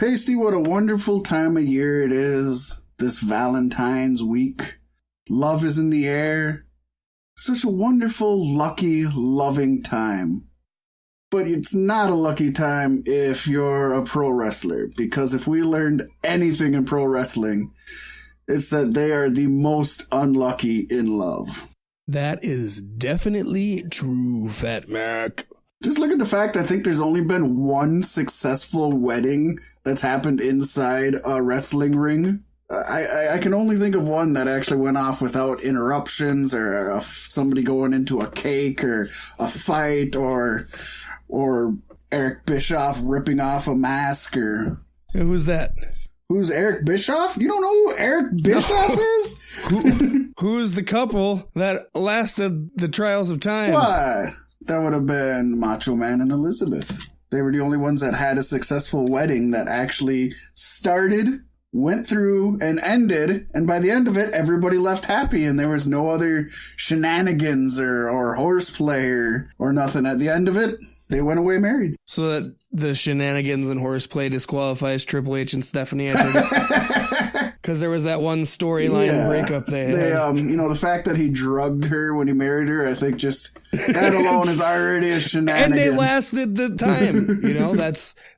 Paystee, what a wonderful time of year it is, this Valentine's week. Love is in the air. Such a wonderful, lucky, loving time. But it's not a lucky time if you're a pro wrestler, because if we learned anything in pro wrestling, it's that they are the most unlucky in love. That is definitely true, Fat Mack. Just look at the fact I think there's only been one successful wedding that's happened inside a wrestling ring. I can only think of one that actually went off without interruptions or somebody going into a cake or a fight or Eric Bischoff ripping off a mask or... Who's that? Who's Eric Bischoff? You don't know who Eric Bischoff is? Who's the couple that lasted the trials of time? Why? That would have been Macho Man and Elizabeth. They were the only ones that had a successful wedding that actually started, went through, and ended, and by the end of it, everybody left happy, and there was no other shenanigans or horseplay or nothing. At the end of it, they went away married. So that the shenanigans and horseplay disqualifies Triple H and Stephanie, because there was that one storyline breakup they had. The fact that he drugged her when he married her, I think just that alone is already a shenanigan. And they lasted the time.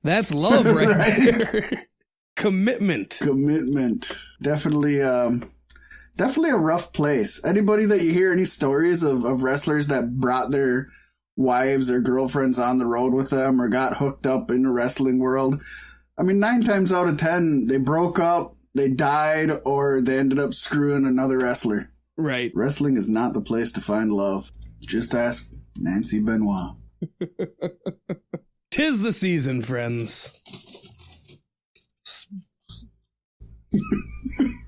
That's love right there. Commitment. Definitely a rough place. Anybody that you hear any stories of wrestlers that brought their wives or girlfriends on the road with them or got hooked up in the wrestling world, I mean, 9 times out of 10, they broke up, they died, or they ended up screwing another wrestler. Right. Wrestling is not the place to find love. Just ask Nancy Benoit. 'Tis the season, friends.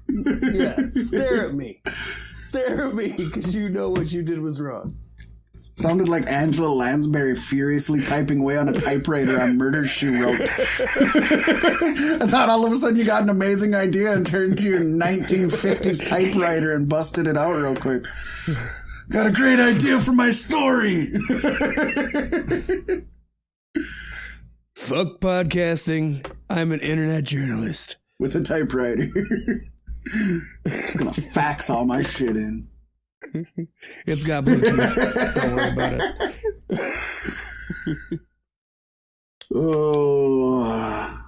Yeah, stare at me. Stare at me, because you know what you did was wrong. Sounded like Angela Lansbury furiously typing away on a typewriter on Murder, She Wrote. I thought all of a sudden you got an amazing idea and turned to your 1950s typewriter and busted it out real quick. Got a great idea for my story! Fuck podcasting. I'm an internet journalist. With a typewriter. Just gonna fax all my shit in. It's got Bluetooth. Don't worry about it. Oh.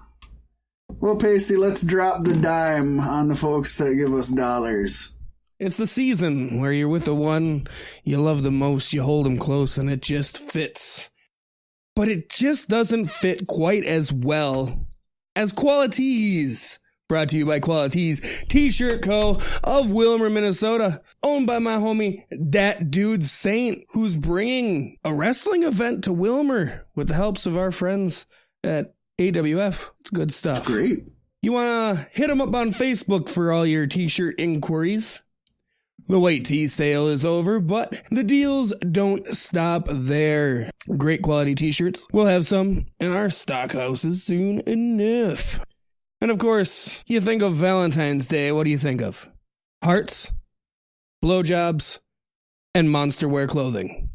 Well, Paystee, let's drop the dime on the folks that give us dollars. It's the season where you're with the one you love the most, you hold them close, and it just fits. But it just doesn't fit quite as well as Qualities. Brought to you by Qualities T-Shirt Co. of Wilmer, Minnesota. Owned by my homie, Dat Dude Saint, who's bringing a wrestling event to Wilmer with the helps of our friends at AWF. It's good stuff. It's great. You want to hit them up on Facebook for all your T-shirt inquiries. The white tee sale is over, but the deals don't stop there. Great quality T-shirts. We'll have some in our stock houses soon enough. And of course, you think of Valentine's Day, what do you think of? Hearts, blowjobs, and monster wear clothing.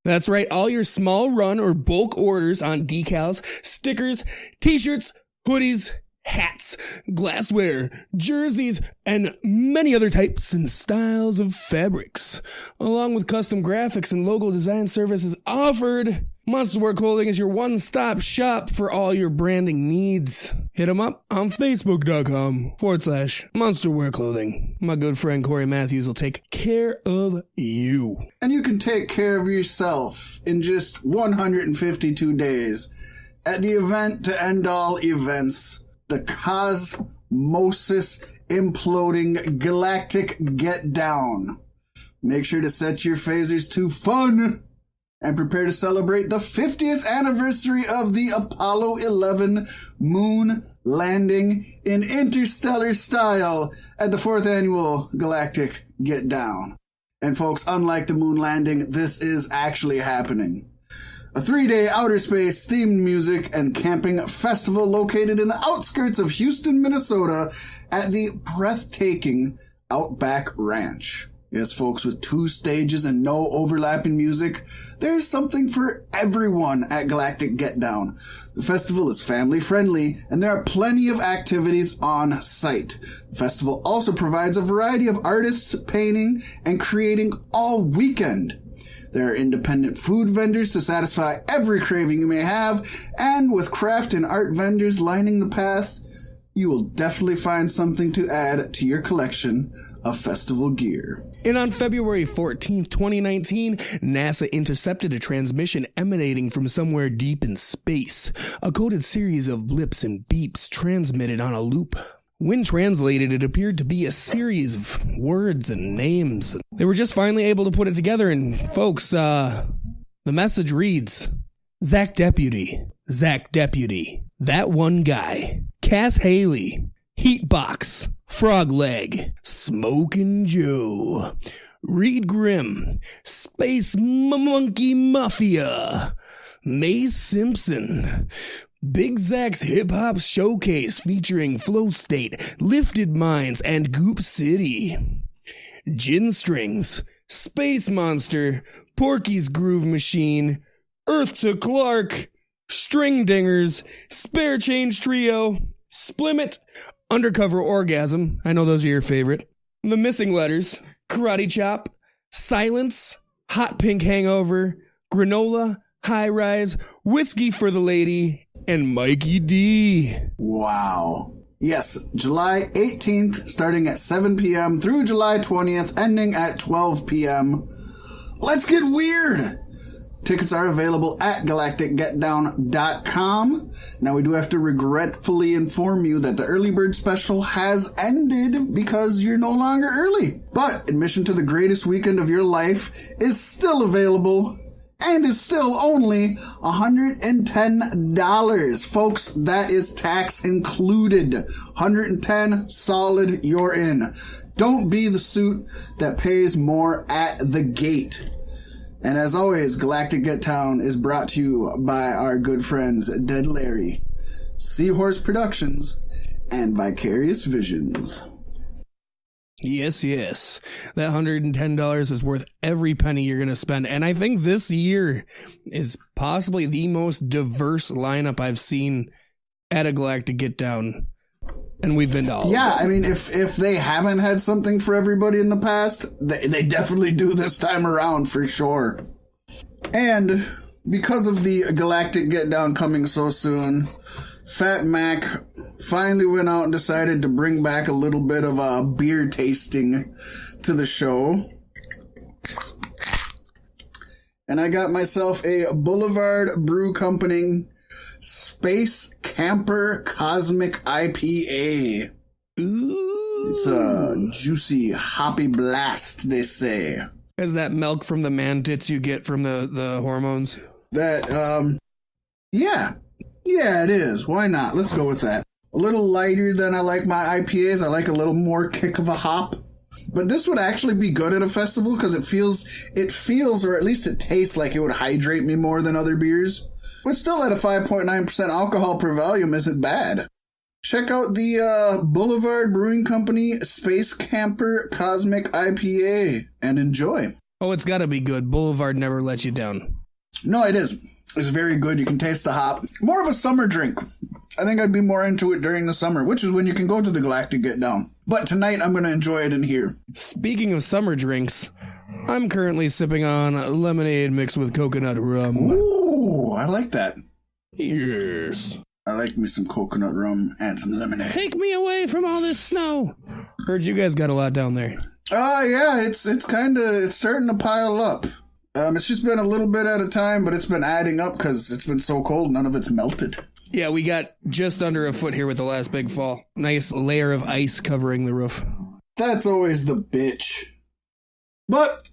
That's right, all your small run or bulk orders on decals, stickers, t-shirts, hoodies, hats, glassware, jerseys, and many other types and styles of fabrics, along with custom graphics and logo design services offered. Monster Wear Clothing is your one-stop shop for all your branding needs. Hit them up on Facebook.com/Monster Wear Clothing. My good friend Corey Matthews will take care of you. And you can take care of yourself in just 152 days at the event to end all events, the Cosmosis Imploding Galactic Get Down. Make sure to set your phasers to fun and prepare to celebrate the 50th anniversary of the Apollo 11 moon landing in interstellar style at the 4th annual Galactic Get Down. And folks, unlike the moon landing, this is actually happening. A 3-day outer space themed music and camping festival located in the outskirts of Houston, Minnesota at the breathtaking Outback Ranch. Yes, folks, with 2 stages and no overlapping music, there's something for everyone at Galactic Get Down. The festival is family-friendly, and there are plenty of activities on site. The festival also provides a variety of artists painting and creating all weekend. There are independent food vendors to satisfy every craving you may have, and with craft and art vendors lining the paths, you will definitely find something to add to your collection of festival gear. And on February 14th, 2019, NASA intercepted a transmission emanating from somewhere deep in space. A coded series of blips and beeps transmitted on a loop. When translated, it appeared to be a series of words and names. They were just finally able to put it together, and folks, the message reads, Zach Deputy, that one guy, Cass Haley, Heatbox, Frog Leg, Smokin' Joe, Reed Grimm, Space Monkey Mafia, Mace Simpson, Big Zach's Hip Hop Showcase featuring Flow State, Lifted Minds, and Goop City, Gin Strings, Space Monster, Porky's Groove Machine, Earth to Clark, String Dingers, Spare Change Trio, Splimit, Undercover Orgasm, I know those are your favorite, The Missing Letters, Karate Chop, Silence, Hot Pink Hangover, Granola, High Rise, Whiskey for the Lady, and Mikey D. Wow. Yes, July 18th, starting at 7 p.m. through July 20th, ending at 12 p.m. Let's get weird! Tickets are available at galacticgetdown.com. Now, we do have to regretfully inform you that the early bird special has ended because you're no longer early. But admission to the greatest weekend of your life is still available and is still only $110. Folks, that is tax included. $110 solid, you're in. Don't be the suit that pays more at the gate. And as always, Galactic Get Down is brought to you by our good friends Dead Larry, Seahorse Productions, and Vicarious Visions. Yes. That $110 is worth every penny you're going to spend. And I think this year is possibly the most diverse lineup I've seen at a Galactic Get Down. And we've been to all of them. I mean, if they haven't had something for everybody in the past, they definitely do this time around for sure. And because of the Galactic Get Down coming so soon, Fat Mack finally went out and decided to bring back a little bit of a beer tasting to the show. And I got myself a Boulevard Brew Company Space Camper Cosmic IPA. Ooh. It's a juicy, hoppy blast, they say. Is that milk from the man tits you get from the hormones? That, yeah, it is. Why not? Let's go with that. A little lighter than I like my IPAs. I like a little more kick of a hop. But this would actually be good at a festival because it feels, or at least it tastes like it would hydrate me more than other beers. But still at a 5.9% alcohol per volume isn't bad. Check out the Boulevard Brewing Company Space Camper Cosmic IPA and enjoy. Oh, it's got to be good. Boulevard never lets you down. No, it is. It's very good. You can taste the hop. More of a summer drink. I think I'd be more into it during the summer, which is when you can go to the Galactic Get Down. But tonight I'm going to enjoy it in here. Speaking of summer drinks, I'm currently sipping on lemonade mixed with coconut rum. Ooh, I like that. Yes. I like me some coconut rum and some lemonade. Take me away from all this snow. Heard you guys got a lot down there. Yeah, it's starting to pile up. It's just been a little bit at a time, but it's been adding up because it's been so cold, none of it's melted. Yeah, we got just under a foot here with the last big fall. Nice layer of ice covering the roof. That's always the bitch. But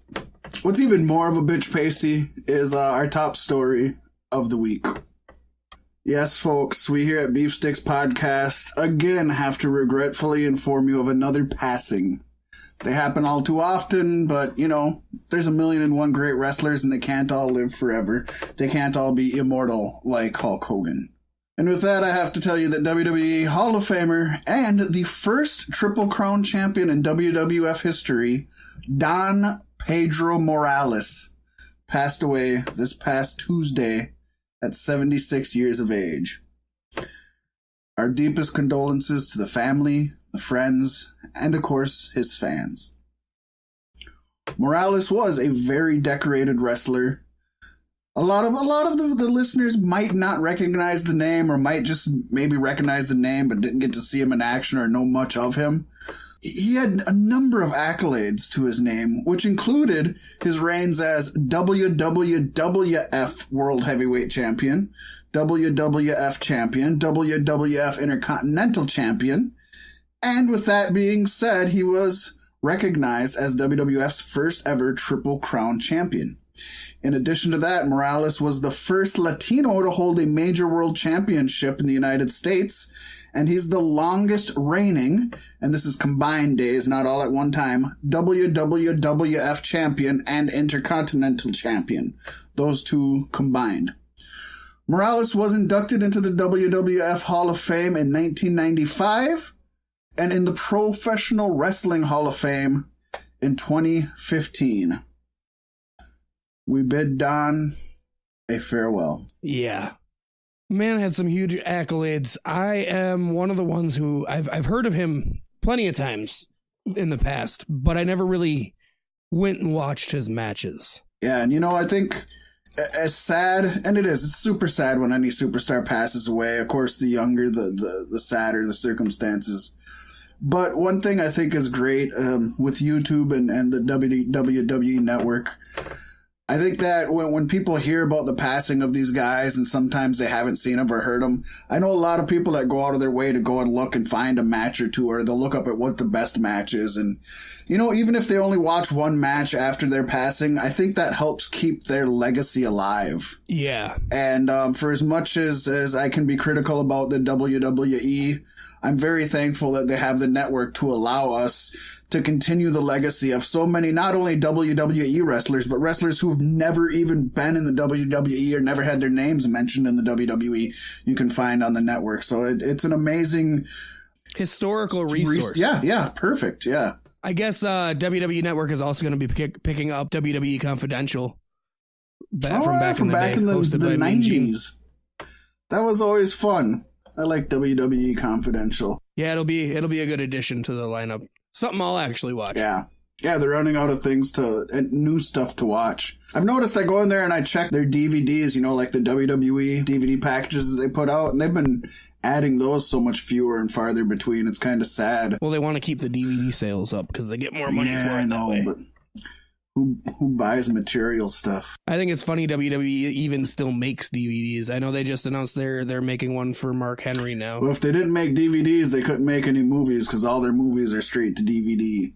what's even more of a bitch pasty is our top story of the week. Yes, folks, we here at Beef Sticks Podcast again have to regretfully inform you of another passing. They happen all too often, but, there's 1,000,001 great wrestlers and they can't all live forever. They can't all be immortal like Hulk Hogan. And with that, I have to tell you that WWE Hall of Famer and the first Triple Crown champion in WWF history, Don Pedro Morales, passed away this past Tuesday at 76 years of age. Our deepest condolences to the family, the friends, and of course, his fans. Morales was a very decorated wrestler. A lot of the listeners might not recognize the name, or might just maybe recognize the name but didn't get to see him in action or know much of him. He had a number of accolades to his name, which included his reigns as WWF World Heavyweight Champion, WWF Champion, WWF Intercontinental Champion, and with that being said, he was recognized as WWF's first ever Triple Crown champion. In addition to that, Morales was the first Latino to hold a major world championship in the United States, and he's the longest reigning, and this is combined days, not all at one time, WWF champion and Intercontinental champion. Those two combined. Morales was inducted into the WWF Hall of Fame in 1995, and in the Professional Wrestling Hall of Fame in 2015. We bid Don a farewell. Yeah. Man had some huge accolades. I am one of the ones who I've heard of him plenty of times in the past, but I never really went and watched his matches. Yeah, and I think as sad, and it's super sad when any superstar passes away. Of course, the younger, the sadder the circumstances. But one thing I think is great with YouTube and the WWE Network, I think that when people hear about the passing of these guys, and sometimes they haven't seen them or heard them, I know a lot of people that go out of their way to go and look and find a match or two, or they'll look up at what the best match is. And, even if they only watch one match after their passing, I think that helps keep their legacy alive. Yeah. And for as much as I can be critical about the WWE, I'm very thankful that they have the network to allow us to continue the legacy of so many, not only WWE wrestlers, but wrestlers who've never even been in the WWE or never had their names mentioned in the WWE, you can find on the network. So it's an amazing historical resource. Yeah, perfect, yeah. I guess WWE Network is also going to be picking up WWE Confidential from back in the 90s. That was always fun. I like WWE Confidential. Yeah, it'll be a good addition to the lineup. Something I'll actually watch. Yeah, they're running out of and new stuff to watch. I've noticed I go in there and I check their DVDs, like the WWE DVD packages that they put out, and they've been adding those so much fewer and farther between. It's kind of sad. Well, they want to keep the DVD sales up because they get more money for it. I know, that way. But who buys material stuff? I think it's funny WWE even still makes DVDs. I know they just announced they're making one for Mark Henry now. Well, if they didn't make DVDs, they couldn't make any movies because all their movies are straight to DVD.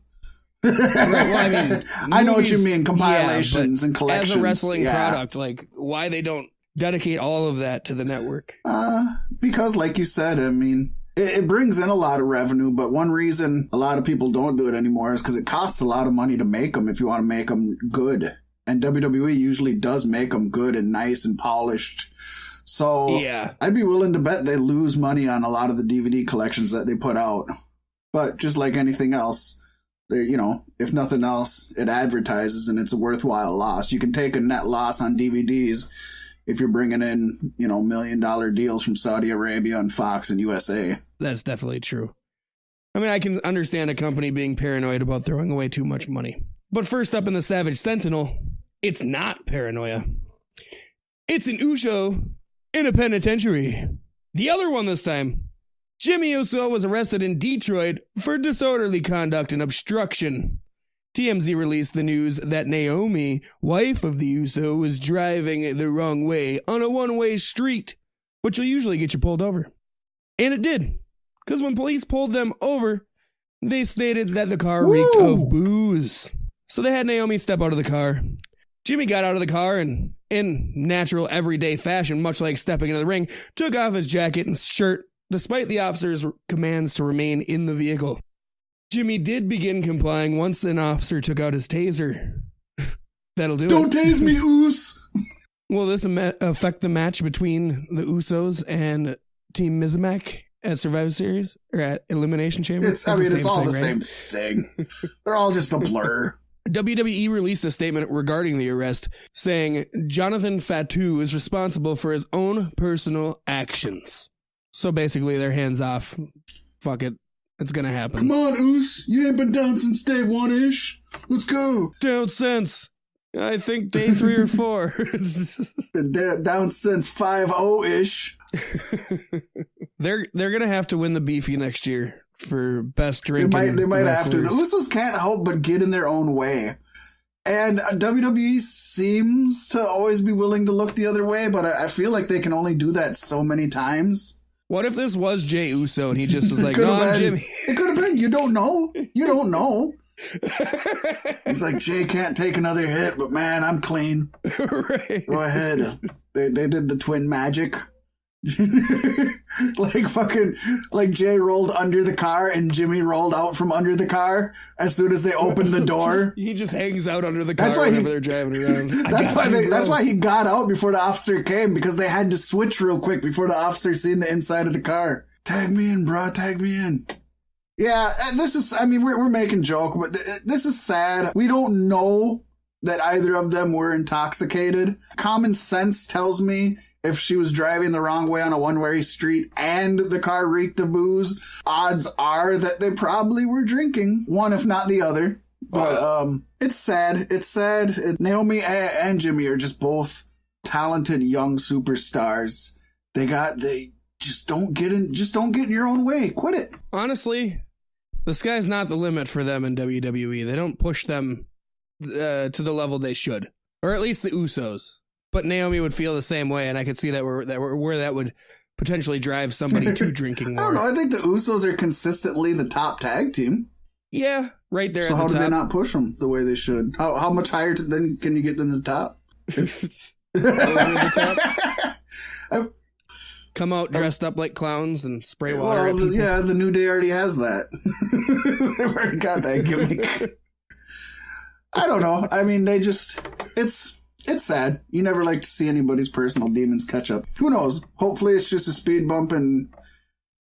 Right, well, I mean, movies, I know what you mean, compilations and collections. As a wrestling product, why they don't dedicate all of that to the network? Because, like you said, I mean, it brings in a lot of revenue, but one reason a lot of people don't do it anymore is because it costs a lot of money to make them if you want to make them good. And WWE usually does make them good and nice and polished. So yeah. I'd be willing to bet they lose money on a lot of the DVD collections that they put out. But just like anything else, if nothing else, it advertises and it's a worthwhile loss. You can take a net loss on DVDs if you're bringing in, $1 million deals from Saudi Arabia and Fox and USA. That's definitely true. I mean, I can understand a company being paranoid about throwing away too much money. But first up in the Savage Sentinel, it's not paranoia. It's an Uso in a penitentiary. The other one this time. Jimmy Uso was arrested in Detroit for disorderly conduct and obstruction. TMZ released the news that Naomi, wife of the Uso, was driving the wrong way on a one-way street, which will usually get you pulled over. And it did, because when police pulled them over, they stated that the car reeked of booze. So they had Naomi step out of the car. Jimmy got out of the car and, in natural everyday fashion, much like stepping into the ring, took off his jacket and shirt, despite the officer's commands to remain in the vehicle. Jimmy did begin complying once an officer took out his taser. That'll do it. Don't tase me, Oos! Will this affect the match between the Usos and Team Mizmack at Survivor Series or at Elimination Chamber. It's all the same thing. They're all just a blur. WWE released a statement regarding the arrest, saying Jonathan Fatu is responsible for his own personal actions. So basically, they're hands off. Fuck it. It's gonna happen. Come on, Oos. You ain't been down since day one-ish. Let's go. Down since, I think, day 3 or 4. Been down since 5-0-ish. They're gonna have to win the Beefy next year for best drinking. They might have to. wrestlers. The Usos can't help but get in their own way. And WWE seems to always be willing to look the other way, but I feel like they can only do that so many times. What if this was Jey Uso and he just was like, no, I'm Jimmy? It could have been. You don't know. You don't know. It's like, Jay can't take another hit, but man, I'm clean. Right. Go ahead. They did the twin magic. like Jay rolled under the car and Jimmy rolled out from under the car as soon as they opened the door. He just hangs out under the car whenever they're driving around. That's why he got out before the officer came, because they had to switch real quick before the officer seen the inside of the car. Tag me in, bro. Tag me in. Yeah, we're making joke, but this is sad. We don't know that either of them were intoxicated. Common sense tells me if she was driving the wrong way on a one-way street and the car reeked of booze, odds are that they probably were drinking, one if not the other. But it's sad. It's sad. Naomi and Jimmy are just both talented young superstars. Just don't get in your own way. Quit it. Honestly, the sky's not the limit for them in WWE. They don't push them to the level they should, or at least the Usos. But Naomi would feel the same way, and I could see that where that would potentially drive somebody to drinking more. I don't know. I think the Usos are consistently the top tag team. Yeah, right there. So how did they not push them the way they should? How much higher then can you get than the top? Come out dressed up like clowns and spray water. Well, the New Day already has that. They've already got that gimmick. I don't know. I mean, it's sad. You never like to see anybody's personal demons catch up. Who knows? Hopefully it's just a speed bump and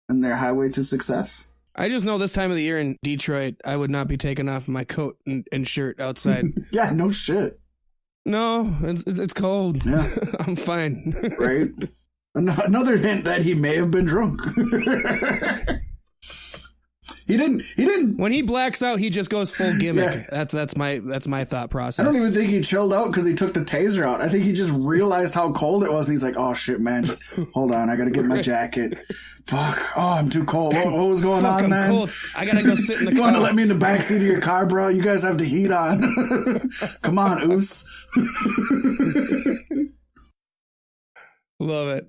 their highway to success. I just know this time of the year in Detroit, I would not be taking off my coat and shirt outside. Yeah, no shit. No, it's cold. Yeah. I'm fine. Right? Another hint that he may have been drunk. He didn't. When he blacks out, he just goes full gimmick. Yeah. That's my thought process. I don't even think he chilled out because he took the taser out. I think he just realized how cold it was, and he's like, "Oh shit, man! Just hold on, I gotta get my jacket. Fuck! Oh, I'm too cold. What was going on, I'm man? Cold. I gotta go sit in the car. You want to let me in the backseat of your car, bro? You guys have the heat on. Come on, Oos." Love it.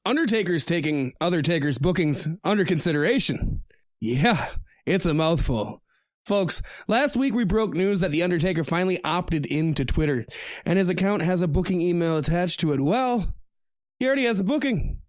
Undertakers taking other takers' bookings under consideration. Yeah, it's a mouthful. Folks, last week we broke news that The Undertaker finally opted into Twitter, and his account has a booking email attached to it. Well, he already has a booking.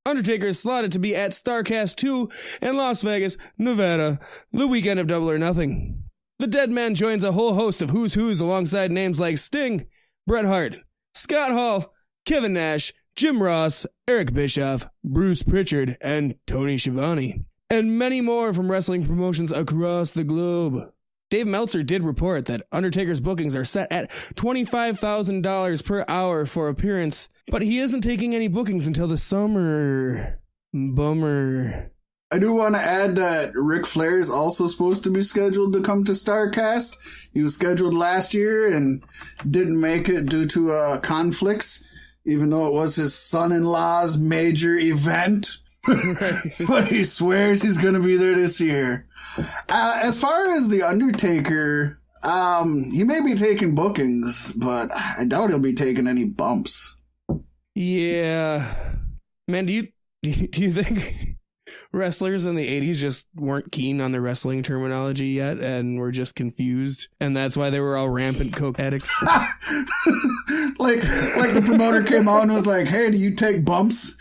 Undertaker is slotted to be at StarCast 2 in Las Vegas, Nevada, the weekend of Double or Nothing. The dead man joins a whole host of who's who's alongside names like Sting, Bret Hart, Scott Hall, Kevin Nash, Jim Ross, Eric Bischoff, Bruce Pritchard, and Tony Schiavone, and many more from wrestling promotions across the globe. Dave Meltzer did report that Undertaker's bookings are set at $25,000 per hour for appearance, but he isn't taking any bookings until the summer. Bummer. I do want to add that Ric Flair is also supposed to be scheduled to come to StarCast. He was scheduled last year and didn't make it due to conflicts, even though it was his son-in-law's major event. But he swears he's going to be there this year. As far as The Undertaker, he may be taking bookings, but I doubt he'll be taking any bumps. Yeah. Man, do you think wrestlers in the 80s just weren't keen on the wrestling terminology yet and were just confused, and that's why they were all rampant coke addicts? like the promoter came on and was like, "Hey, do you take bumps?"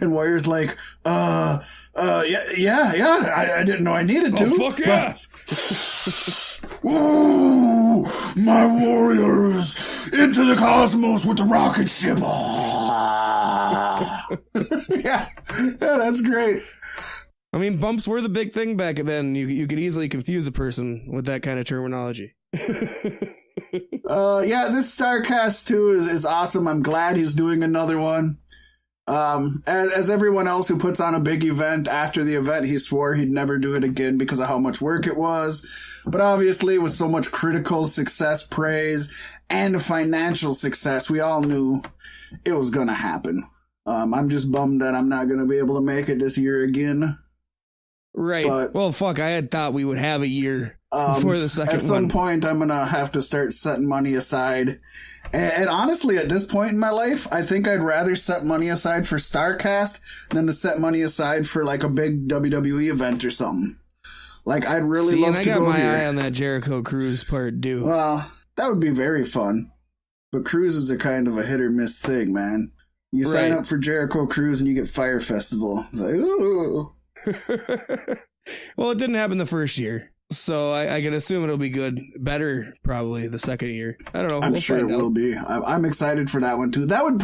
And Warrior's like, yeah, I didn't know I needed to. Oh, fuck yeah. Ooh, my warriors into the cosmos with the rocket ship. Yeah, that's great. I mean, bumps were the big thing back then. You could easily confuse a person with that kind of terminology. Yeah, this StarCast 2 is awesome. I'm glad he's doing another one. As everyone else who puts on a big event, after the event, he swore he'd never do it again because of how much work it was. But obviously, with so much critical success, praise, and financial success, we all knew it was going to happen. I'm just bummed that I'm not going to be able to make it this year again. Right. But, well, fuck, I had thought we would have a year before the second one. At some point, I'm going to have to start setting money aside. And honestly, at this point in my life, I think I'd rather set money aside for StarCast than to set money aside for like a big WWE event or something. Like, I'd really love to go here. I got my eye on that Jericho Cruise part, too. Well, that would be very fun. But cruises are kind of a hit or miss thing, man. You sign up for Jericho Cruise and you get Fire Festival. It's like, ooh. Well, it didn't happen the first year. So I can assume it'll be good. Better, probably, the second year. I don't know. I'm sure it will be. I'm excited for that one, too. That would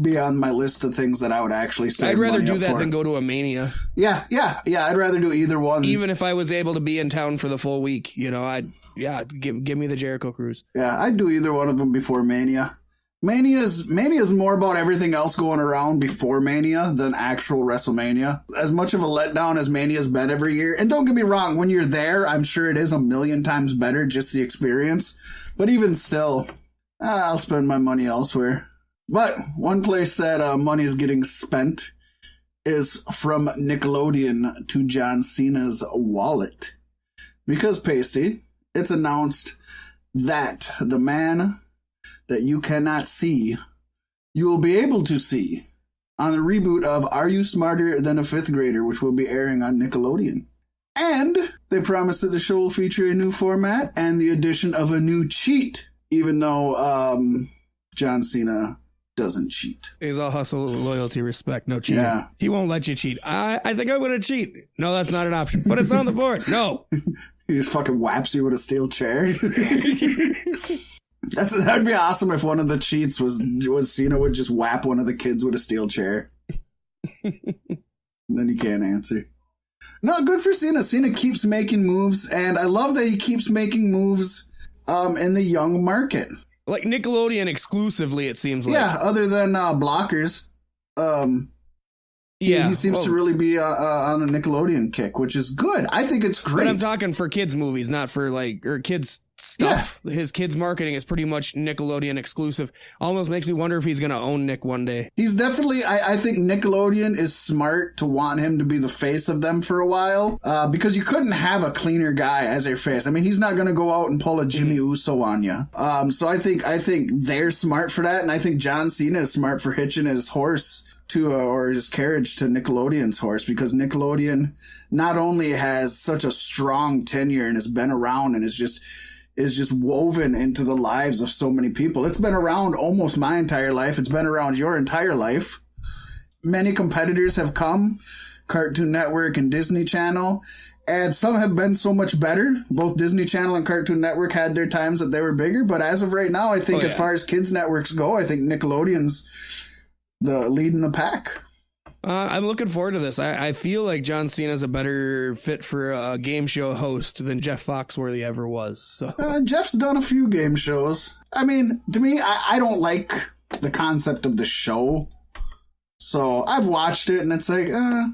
be on my list of things that I would actually save I'd rather money do up that for. than go to a Mania. Yeah. I'd rather do either one. Even if I was able to be in town for the full week, you know, give me the Jericho Cruise. Yeah, I'd do either one of them before Mania. Mania's more about everything else going around before Mania than actual WrestleMania. As much of a letdown as Mania's been every year, and don't get me wrong, when you're there, I'm sure it is a million times better, just the experience. But even still, I'll spend my money elsewhere. But one place that money's getting spent is from Nickelodeon to John Cena's wallet. Because, Paystee, it's announced that the man that you cannot see, you will be able to see on the reboot of Are You Smarter Than a Fifth Grader, which will be airing on Nickelodeon. And they promised that the show will feature a new format and the addition of a new cheat, even though John Cena doesn't cheat. He's all hustle, loyalty, respect, no cheating. Yeah. He won't let you cheat. I think I'm going to cheat. No, that's not an option. But it's on the board. No. He just fucking whaps you with a steel chair. That'd be awesome if one of the cheats was Cena would just whap one of the kids with a steel chair. And then he can't answer. No, good for Cena. Cena keeps making moves, and I love that he keeps making moves in the young market. Like Nickelodeon exclusively, it seems like. Yeah, other than blockers. He seems to really be on a Nickelodeon kick, which is good. I think it's great. But I'm talking for kids' movies, not for kids' stuff. Yeah. His kids' marketing is pretty much Nickelodeon exclusive. Almost makes me wonder if he's going to own Nick one day. He's definitely, I think Nickelodeon is smart to want him to be the face of them for a while, because you couldn't have a cleaner guy as their face. I mean, he's not going to go out and pull a Jimmy Uso on you. So I think they're smart for that, and I think John Cena is smart for hitching his horse or his carriage to Nickelodeon's horse, because Nickelodeon not only has such a strong tenure and has been around and is just woven into the lives of so many people. It's been around almost my entire life. It's been around your entire life. Many competitors have come, Cartoon Network and Disney Channel, and some have been so much better. Both Disney Channel and Cartoon Network had their times that they were bigger, but as of right now, I think as far as kids networks go, I think Nickelodeon's the lead in the pack. I'm looking forward to this. I feel like John Cena's a better fit for a game show host than Jeff Foxworthy ever was. So. Jeff's done a few game shows. I mean, to me, I don't like the concept of the show. So I've watched it and it's like,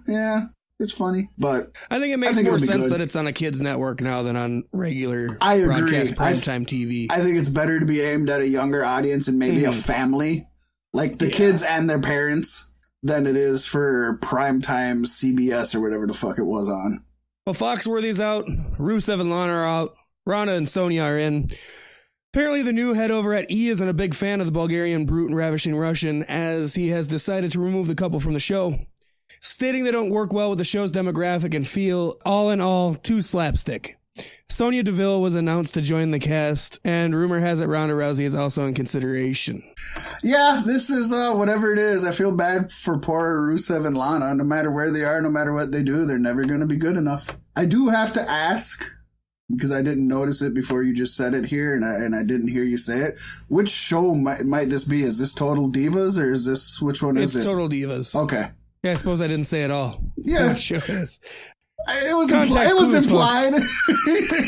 yeah, it's funny. But I think it makes more sense that it's on a kids network now than on regular broadcast primetime TV. I think it's better to be aimed at a younger audience and maybe a family, like the kids and their parents, than it is for primetime CBS or whatever the fuck it was on. Well, Foxworthy's out. Rusev and Lana are out. Ronda and Sonya are in. Apparently, the new head over at E isn't a big fan of the Bulgarian brute and ravishing Russian, as he has decided to remove the couple from the show, stating they don't work well with the show's demographic and feel, all in all, too slapstick. Sonya Deville was announced to join the cast, and rumor has it Ronda Rousey is also in consideration. Yeah, this is whatever it is. I feel bad for poor Rusev and Lana. No matter where they are, no matter what they do, they're never going to be good enough. I do have to ask, because I didn't notice it before you just said it here, and I didn't hear you say it. Which show might this be? Is this Total Divas, or is this, which one is this? It's Total Divas. Okay. Yeah, I suppose I didn't say it all. Yeah. What show it is. It was implied.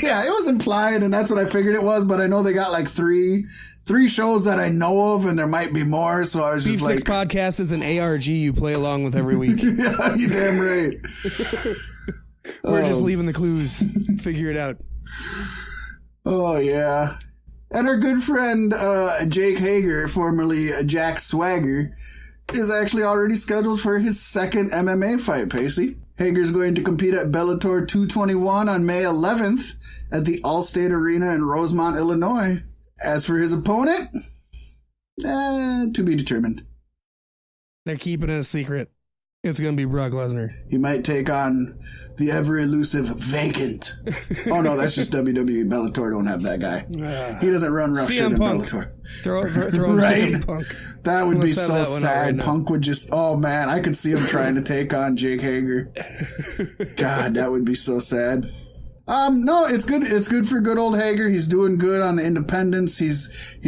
Yeah, it was implied, and that's what I figured it was, but I know they got like three shows that I know of, and there might be more, so I was just Beef Sticks Podcast is an ARG you play along with every week. Yeah, you damn right. We're just leaving the clues. Figure it out. Oh, yeah. And our good friend Jake Hager, formerly Jack Swagger, is actually already scheduled for his second MMA fight, Paystee. Hager's going to compete at Bellator 221 on May 11th at the Allstate Arena in Rosemont, Illinois. As for his opponent, to be determined. They're keeping it a secret. It's going to be Brock Lesnar. He might take on the ever-elusive Vacant. Oh, no, that's just WWE. Bellator don't have that guy. He doesn't run rough shit in Bellator. Throw right? CM Punk. That would be so sad. Right, Punk would just... Oh, man, I could see him trying to take on Jake Hager. God, that would be so sad. No, it's good. It's good for good old Hager. He's doing good on the independents. He's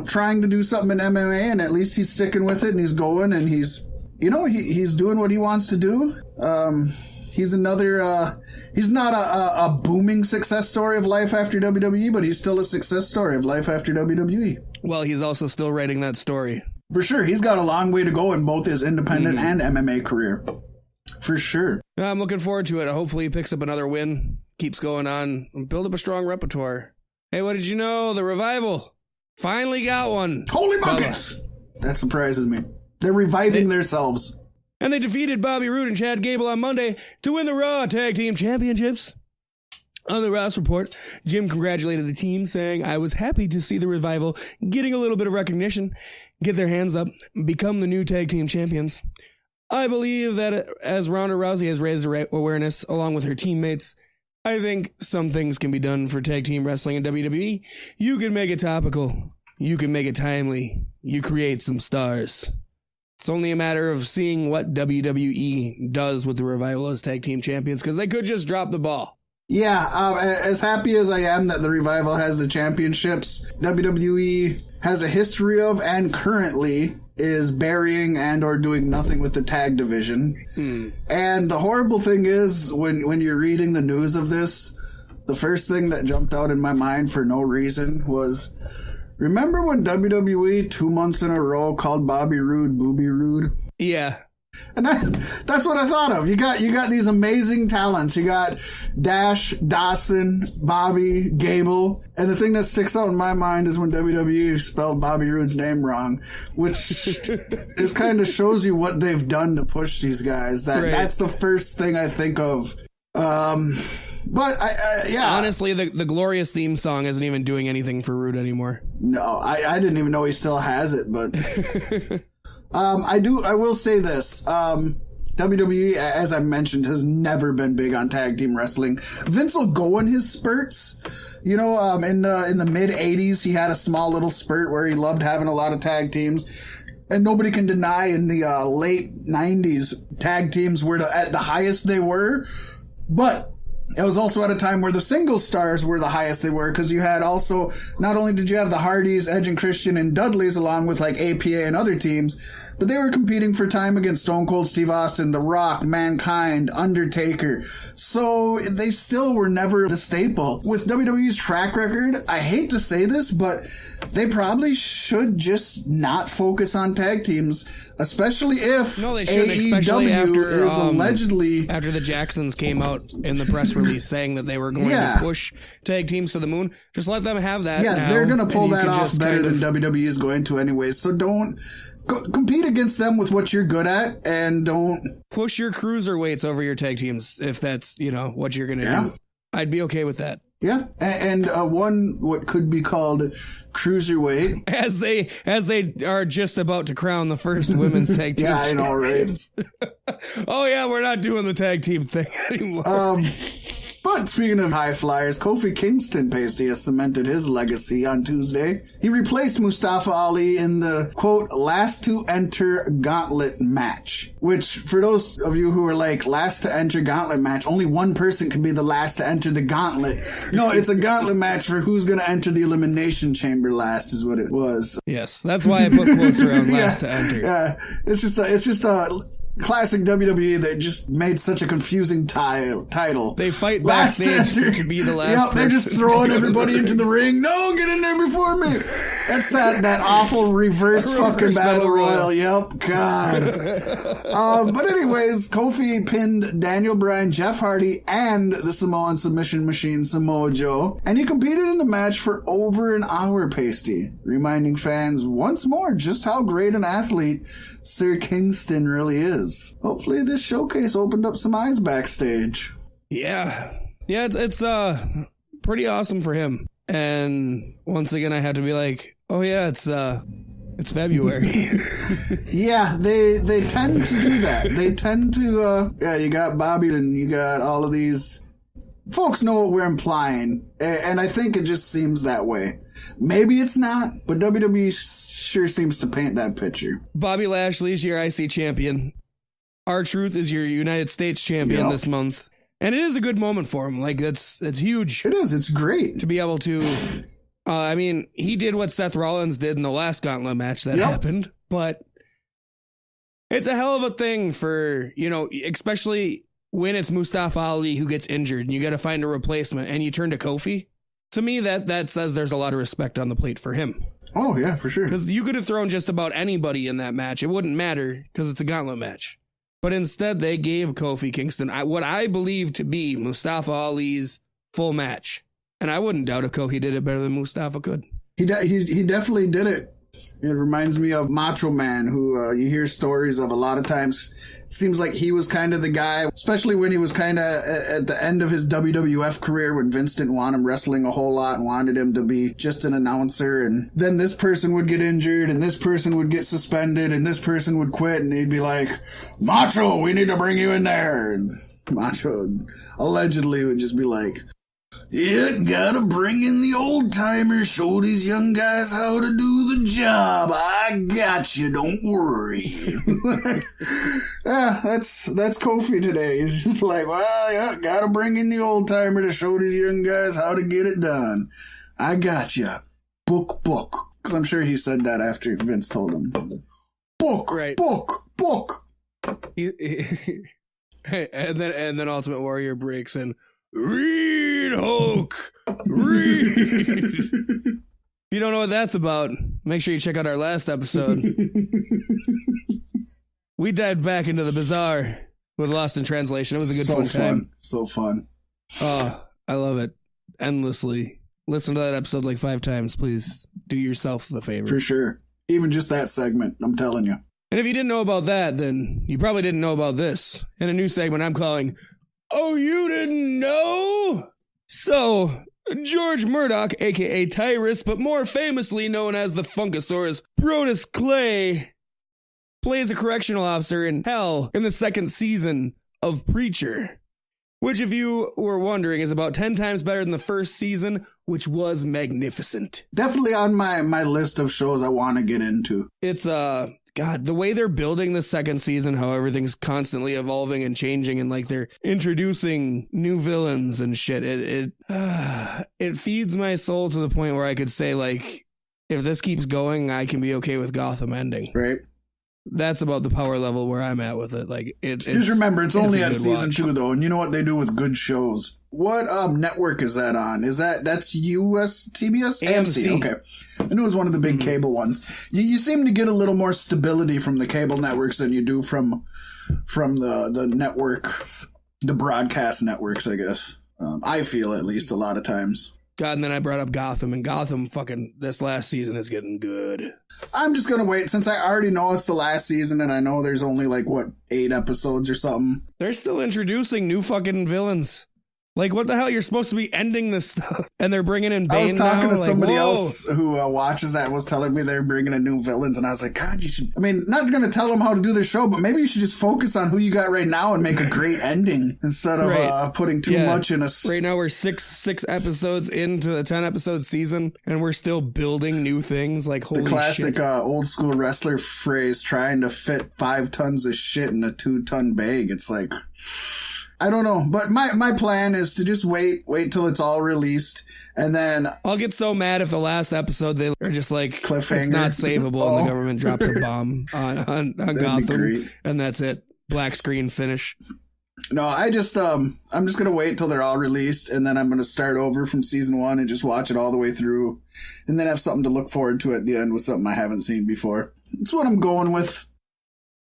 trying to do something in MMA, and at least he's sticking with it, and he's going, and he's doing what he wants to do. He's another, he's not a booming success story of life after WWE, but he's still a success story of life after WWE. Well, he's also still writing that story. For sure. He's got a long way to go in both his independent and MMA career. For sure. I'm looking forward to it. Hopefully he picks up another win, keeps going on, and build up a strong repertoire. Hey, what did you know? The Revival finally got one. Holy buckets! That surprises me. They're reviving themselves. And they defeated Bobby Roode and Chad Gable on Monday to win the Raw Tag Team Championships. On the Ross Report, Jim congratulated the team, saying, "I was happy to see the Revival getting a little bit of recognition, get their hands up, become the new Tag Team Champions. I believe that as Ronda Rousey has raised awareness along with her teammates, I think some things can be done for tag team wrestling in WWE. You can make it topical. You can make it timely. You create some stars. It's only a matter of seeing what WWE does with the Revival as tag team champions, because they could just drop the ball." Yeah, as happy as I am that the Revival has the championships, WWE has a history of and currently is burying and or doing nothing with the tag division. And the horrible thing is, when you're reading the news of this, the first thing that jumped out in my mind for no reason was, remember when WWE 2 months in a row called Bobby Roode Booby Roode? Yeah. And that's what I thought of. You got these amazing talents. You got Dash, Dawson, Bobby, Gable. And the thing that sticks out in my mind is when WWE spelled Bobby Roode's name wrong, which just kind of shows you what they've done to push these guys. That's the first thing I think of. But yeah. Honestly, the Glorious theme song isn't even doing anything for Roode anymore. No, I didn't even know he still has it, but I will say this. WWE, as I mentioned, has never been big on tag team wrestling. Vince will go in his spurts. In the mid 80s, he had a small little spurt where he loved having a lot of tag teams. And nobody can deny in the late 90s, tag teams were at the highest they were. But it was also at a time where the single stars were the highest they were, because you had also, not only did you have the Hardys, Edge and Christian and Dudleys along with like APA and other teams, but they were competing for time against Stone Cold Steve Austin, The Rock, Mankind, Undertaker. So they still were never the staple. With WWE's track record, I hate to say this, but they probably should just not focus on tag teams, especially if AEW is allegedly... After the Jacksons came out in the press release saying that they were going to push tag teams to the moon, just let them have that. Yeah, they're going to pull that off better than WWE is going to anyways. So don't... compete against them with what you're good at, and don't... push your cruiserweights over your tag teams, if that's, what you're going to do. I'd be okay with that. Yeah, and one what could be called cruiserweight, as they are just about to crown the first women's tag team. Yeah, I know, right? Oh yeah, we're not doing the tag team thing anymore. But speaking of high flyers, Kofi Kingston Paystee has cemented his legacy on Tuesday. He replaced Mustafa Ali in the, quote, last to enter gauntlet match. Which, for those of you who are like, last to enter gauntlet match, only one person can be the last to enter the gauntlet. No, it's a gauntlet match for who's going to enter the Elimination Chamber last is what it was. Yes, that's why I put quotes around last to enter. Yeah, it's just a classic WWE that just made such a confusing title. They fight backstage to be the last person. They're just throwing everybody into the ring. No, get in there before me. That's that awful reverse fucking battle royal. Yep, God. But anyways, Kofi pinned Daniel Bryan, Jeff Hardy, and the Samoan submission machine Samoa Joe, and he competed in the match for over an hour, Paystee, reminding fans once more just how great an athlete Sir Kingston really is. Hopefully this showcase opened up some eyes backstage. Yeah, it's pretty awesome for him. And once again, I had to be like, oh yeah, it's February. Yeah, they tend to do that. They tend to, you got Bobby and you got all of these. Folks know what we're implying, and I think it just seems that way. Maybe it's not, but WWE sure seems to paint that picture. Bobby Lashley's your IC champion. R-Truth is your United States champion this month. And it is a good moment for him. Like, that's huge. It is. It's great. To be able to... I mean, he did what Seth Rollins did in the last Gauntlet match that happened, but it's a hell of a thing for, especially when it's Mustafa Ali who gets injured and you got to find a replacement and you turn to Kofi. To me, that says there's a lot of respect on the plate for him. Oh, yeah, for sure. Because you could have thrown just about anybody in that match. It wouldn't matter because it's a Gauntlet match. But instead, they gave Kofi Kingston what I believe to be Mustafa Ali's full match. And I wouldn't doubt if Kofi did it better than Mustafa could. He definitely did it. It reminds me of Macho Man, who you hear stories of a lot of times. It seems like he was kind of the guy, especially when he was kind of at the end of his WWF career when Vince didn't want him wrestling a whole lot and wanted him to be just an announcer. And then this person would get injured and this person would get suspended and this person would quit and he'd be like, Macho, we need to bring you in there. And Macho allegedly would just be like, yeah, gotta bring in the old timers, show these young guys how to do the job. I got you, don't worry. That's Kofi today. He's just like, well, yeah, gotta bring in the old timer to show these young guys how to get it done. I got you. Book. Because I'm sure he said that after Vince told him. Book, right. Book. And then Ultimate Warrior breaks in. Read, Hulk! Read! If you don't know what that's about, make sure you check out our last episode. We dived back into the bizarre with Lost in Translation. It was a good fun time. So fun. Oh, I love it. Endlessly. Listen to that episode like 5 times, please. Do yourself the favor. For sure. Even just that segment, I'm telling you. And if you didn't know about that, then you probably didn't know about this. In a new segment I'm calling... Oh, you didn't know? So, George Murdoch, a.k.a. Tyrus, but more famously known as the Funkasaurus, Brodus Clay, plays a correctional officer in Hell in the 2nd season of Preacher, which, if you were wondering, is about 10 times better than the 1st season, which was magnificent. Definitely on my list of shows I want to get into. It's, God, the way they're building the 2nd season, how everything's constantly evolving and changing, and like they're introducing new villains and shit, it feeds my soul to the point where I could say, like, if this keeps going, I can be okay with Gotham ending. Right. That's about the power level where I'm at with it. Like, just remember, it's only at season 2 though, and you know what they do with good shows. What network is that on? That's US TBS? AMC. Okay. I knew it was one of the big cable ones. You seem to get a little more stability from the cable networks than you do from the network, the broadcast networks, I guess. I feel, at least, a lot of times. God, and then I brought up Gotham, and Gotham fucking, this last season is getting good. I'm just going to wait, since I already know it's the last season, and I know there's only, 8 episodes or something. They're still introducing new fucking villains. Like, what the hell? You're supposed to be ending this stuff. And they're bringing in Bane. I was talking now? to somebody whoa. else who watches that was telling me they're bringing in new villains. And I was like, God, you should, I mean, not going to tell them how to do their show, but maybe you should just focus on who you got right now and make a great ending instead of putting too much in a... Right now we're six episodes into the 10 episode season and we're still building new things. Like, holy shit. The classic old school wrestler phrase, trying to fit 5 tons of shit in a 2-ton bag. It's like... I don't know, but my plan is to just wait till it's all released, and then... I'll get so mad if the last episode they are just like, cliffhanger. It's not savable, and the government drops a bomb on Gotham, and that's it. Black screen finish. No, I'm just gonna wait till they're all released, and then I'm gonna start over from season 1 and just watch it all the way through, and then have something to look forward to at the end with something I haven't seen before. That's what I'm going with.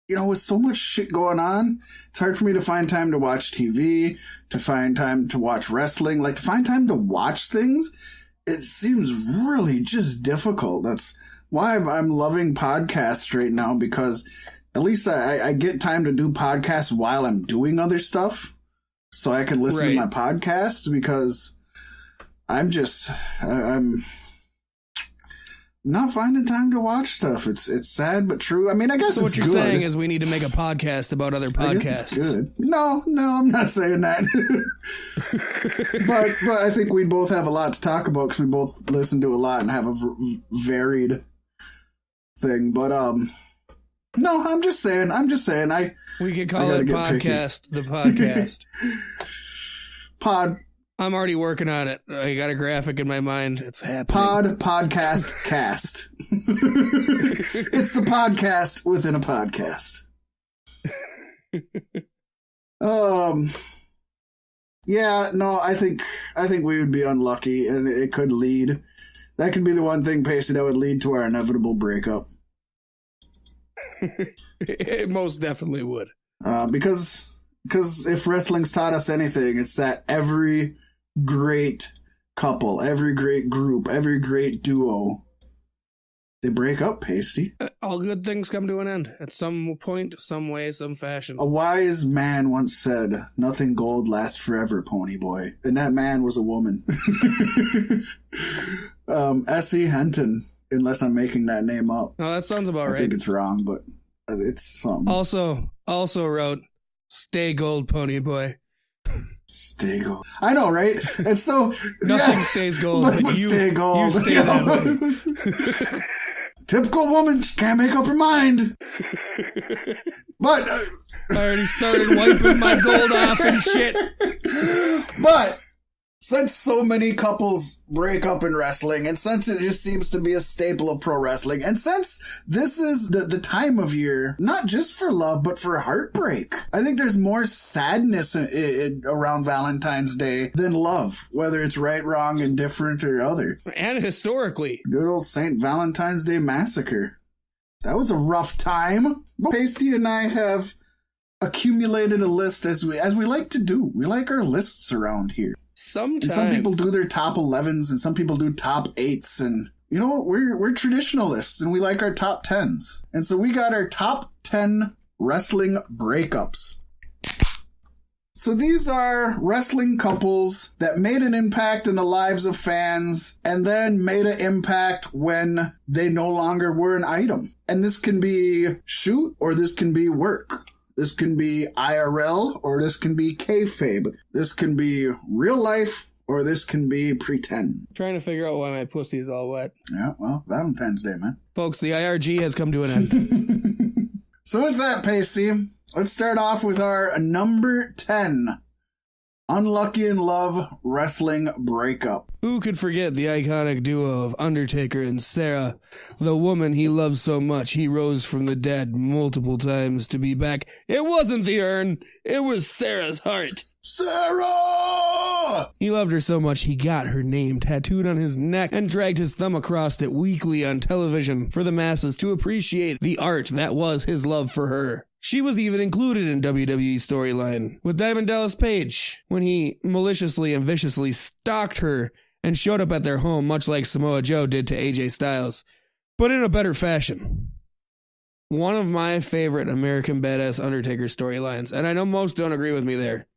You know, with so much shit going on, it's hard for me to find time to watch TV, to find time to watch wrestling, like to find time to watch things. It seems really just difficult. That's why I'm loving podcasts right now, because at least I get time to do podcasts while I'm doing other stuff, so I can listen to my podcasts, because I'm not finding time to watch stuff. It's sad but true. I mean, I guess so it's what good. you're saying is we need to make a podcast about other podcasts. I guess it's good. No, I'm not saying that. but I think we both have a lot to talk about because we both listen to a lot and have a varied thing. But no, I'm just saying. We could call it podcast. The podcast. I'm already working on it. I got a graphic in my mind. It's happening. Podcast cast. It's the podcast within a podcast. Yeah, no, I think we would be unlucky, and it could lead. That could be the one thing, Paystee, that would lead to our inevitable breakup. It most definitely would. Because if wrestling's taught us anything, it's that every great couple, every great group, every great duo, they break up, Paystee. All good things come to an end at some point, some way, some fashion. A wise man once said, "Nothing gold lasts forever, pony boy." And that man was a woman. S.E. Hinton, unless I'm making that name up. No, that sounds about right. I think it's wrong, but it's something. Also wrote, "Stay gold, pony boy." Stay gold. I know, right? It's so... Nothing stays gold, but you stay gold. You stay that way. Typical woman, just can't make up her mind. But... I already started wiping my gold off and shit. But... since so many couples break up in wrestling, and since it just seems to be a staple of pro wrestling, and since this is the time of year, not just for love, but for heartbreak, I think there's more sadness around Valentine's Day than love, whether it's right, wrong, indifferent, or other. And historically. Good old St. Valentine's Day Massacre. That was a rough time. But Paystee and I have accumulated a list as we like to do. We like our lists around here. Sometimes. Some people do their top 11s and some people do top 8s, and you know what? We're traditionalists and we like our top 10s. And so we got our top 10 wrestling breakups. So these are wrestling couples that made an impact in the lives of fans and then made an impact when they no longer were an item. And this can be shoot or this can be work. This can be IRL, or this can be kayfabe. This can be real life, or this can be pretend. Trying to figure out why my pussy is all wet. Yeah, well, Valentine's Day, man. Folks, the IRG has come to an end. So with that, Paystee, let's start off with our number 10 Unlucky in Love Wrestling Breakup. Who could forget the iconic duo of Undertaker and Sarah, the woman he loved so much he rose from the dead multiple times to be back? It wasn't the urn, it was Sarah's heart. Sarah! He loved her so much he got her name tattooed on his neck and dragged his thumb across it weekly on television for the masses to appreciate the art that was his love for her. She was even included in WWE's storyline with Diamond Dallas Page when he maliciously and viciously stalked her and showed up at their home much like Samoa Joe did to AJ Styles, but in a better fashion. One of my favorite American Badass Undertaker storylines, and I know most don't agree with me there.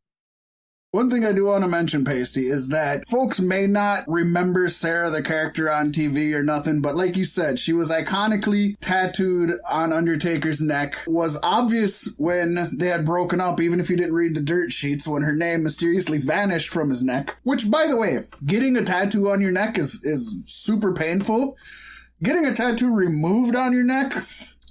One thing I do want to mention, Paystee, is that folks may not remember Sarah, the character on TV or nothing, but like you said, she was iconically tattooed on Undertaker's neck. Was obvious when they had broken up, even if you didn't read the dirt sheets, when her name mysteriously vanished from his neck. Which, by the way, getting a tattoo on your neck is super painful. Getting a tattoo removed on your neck,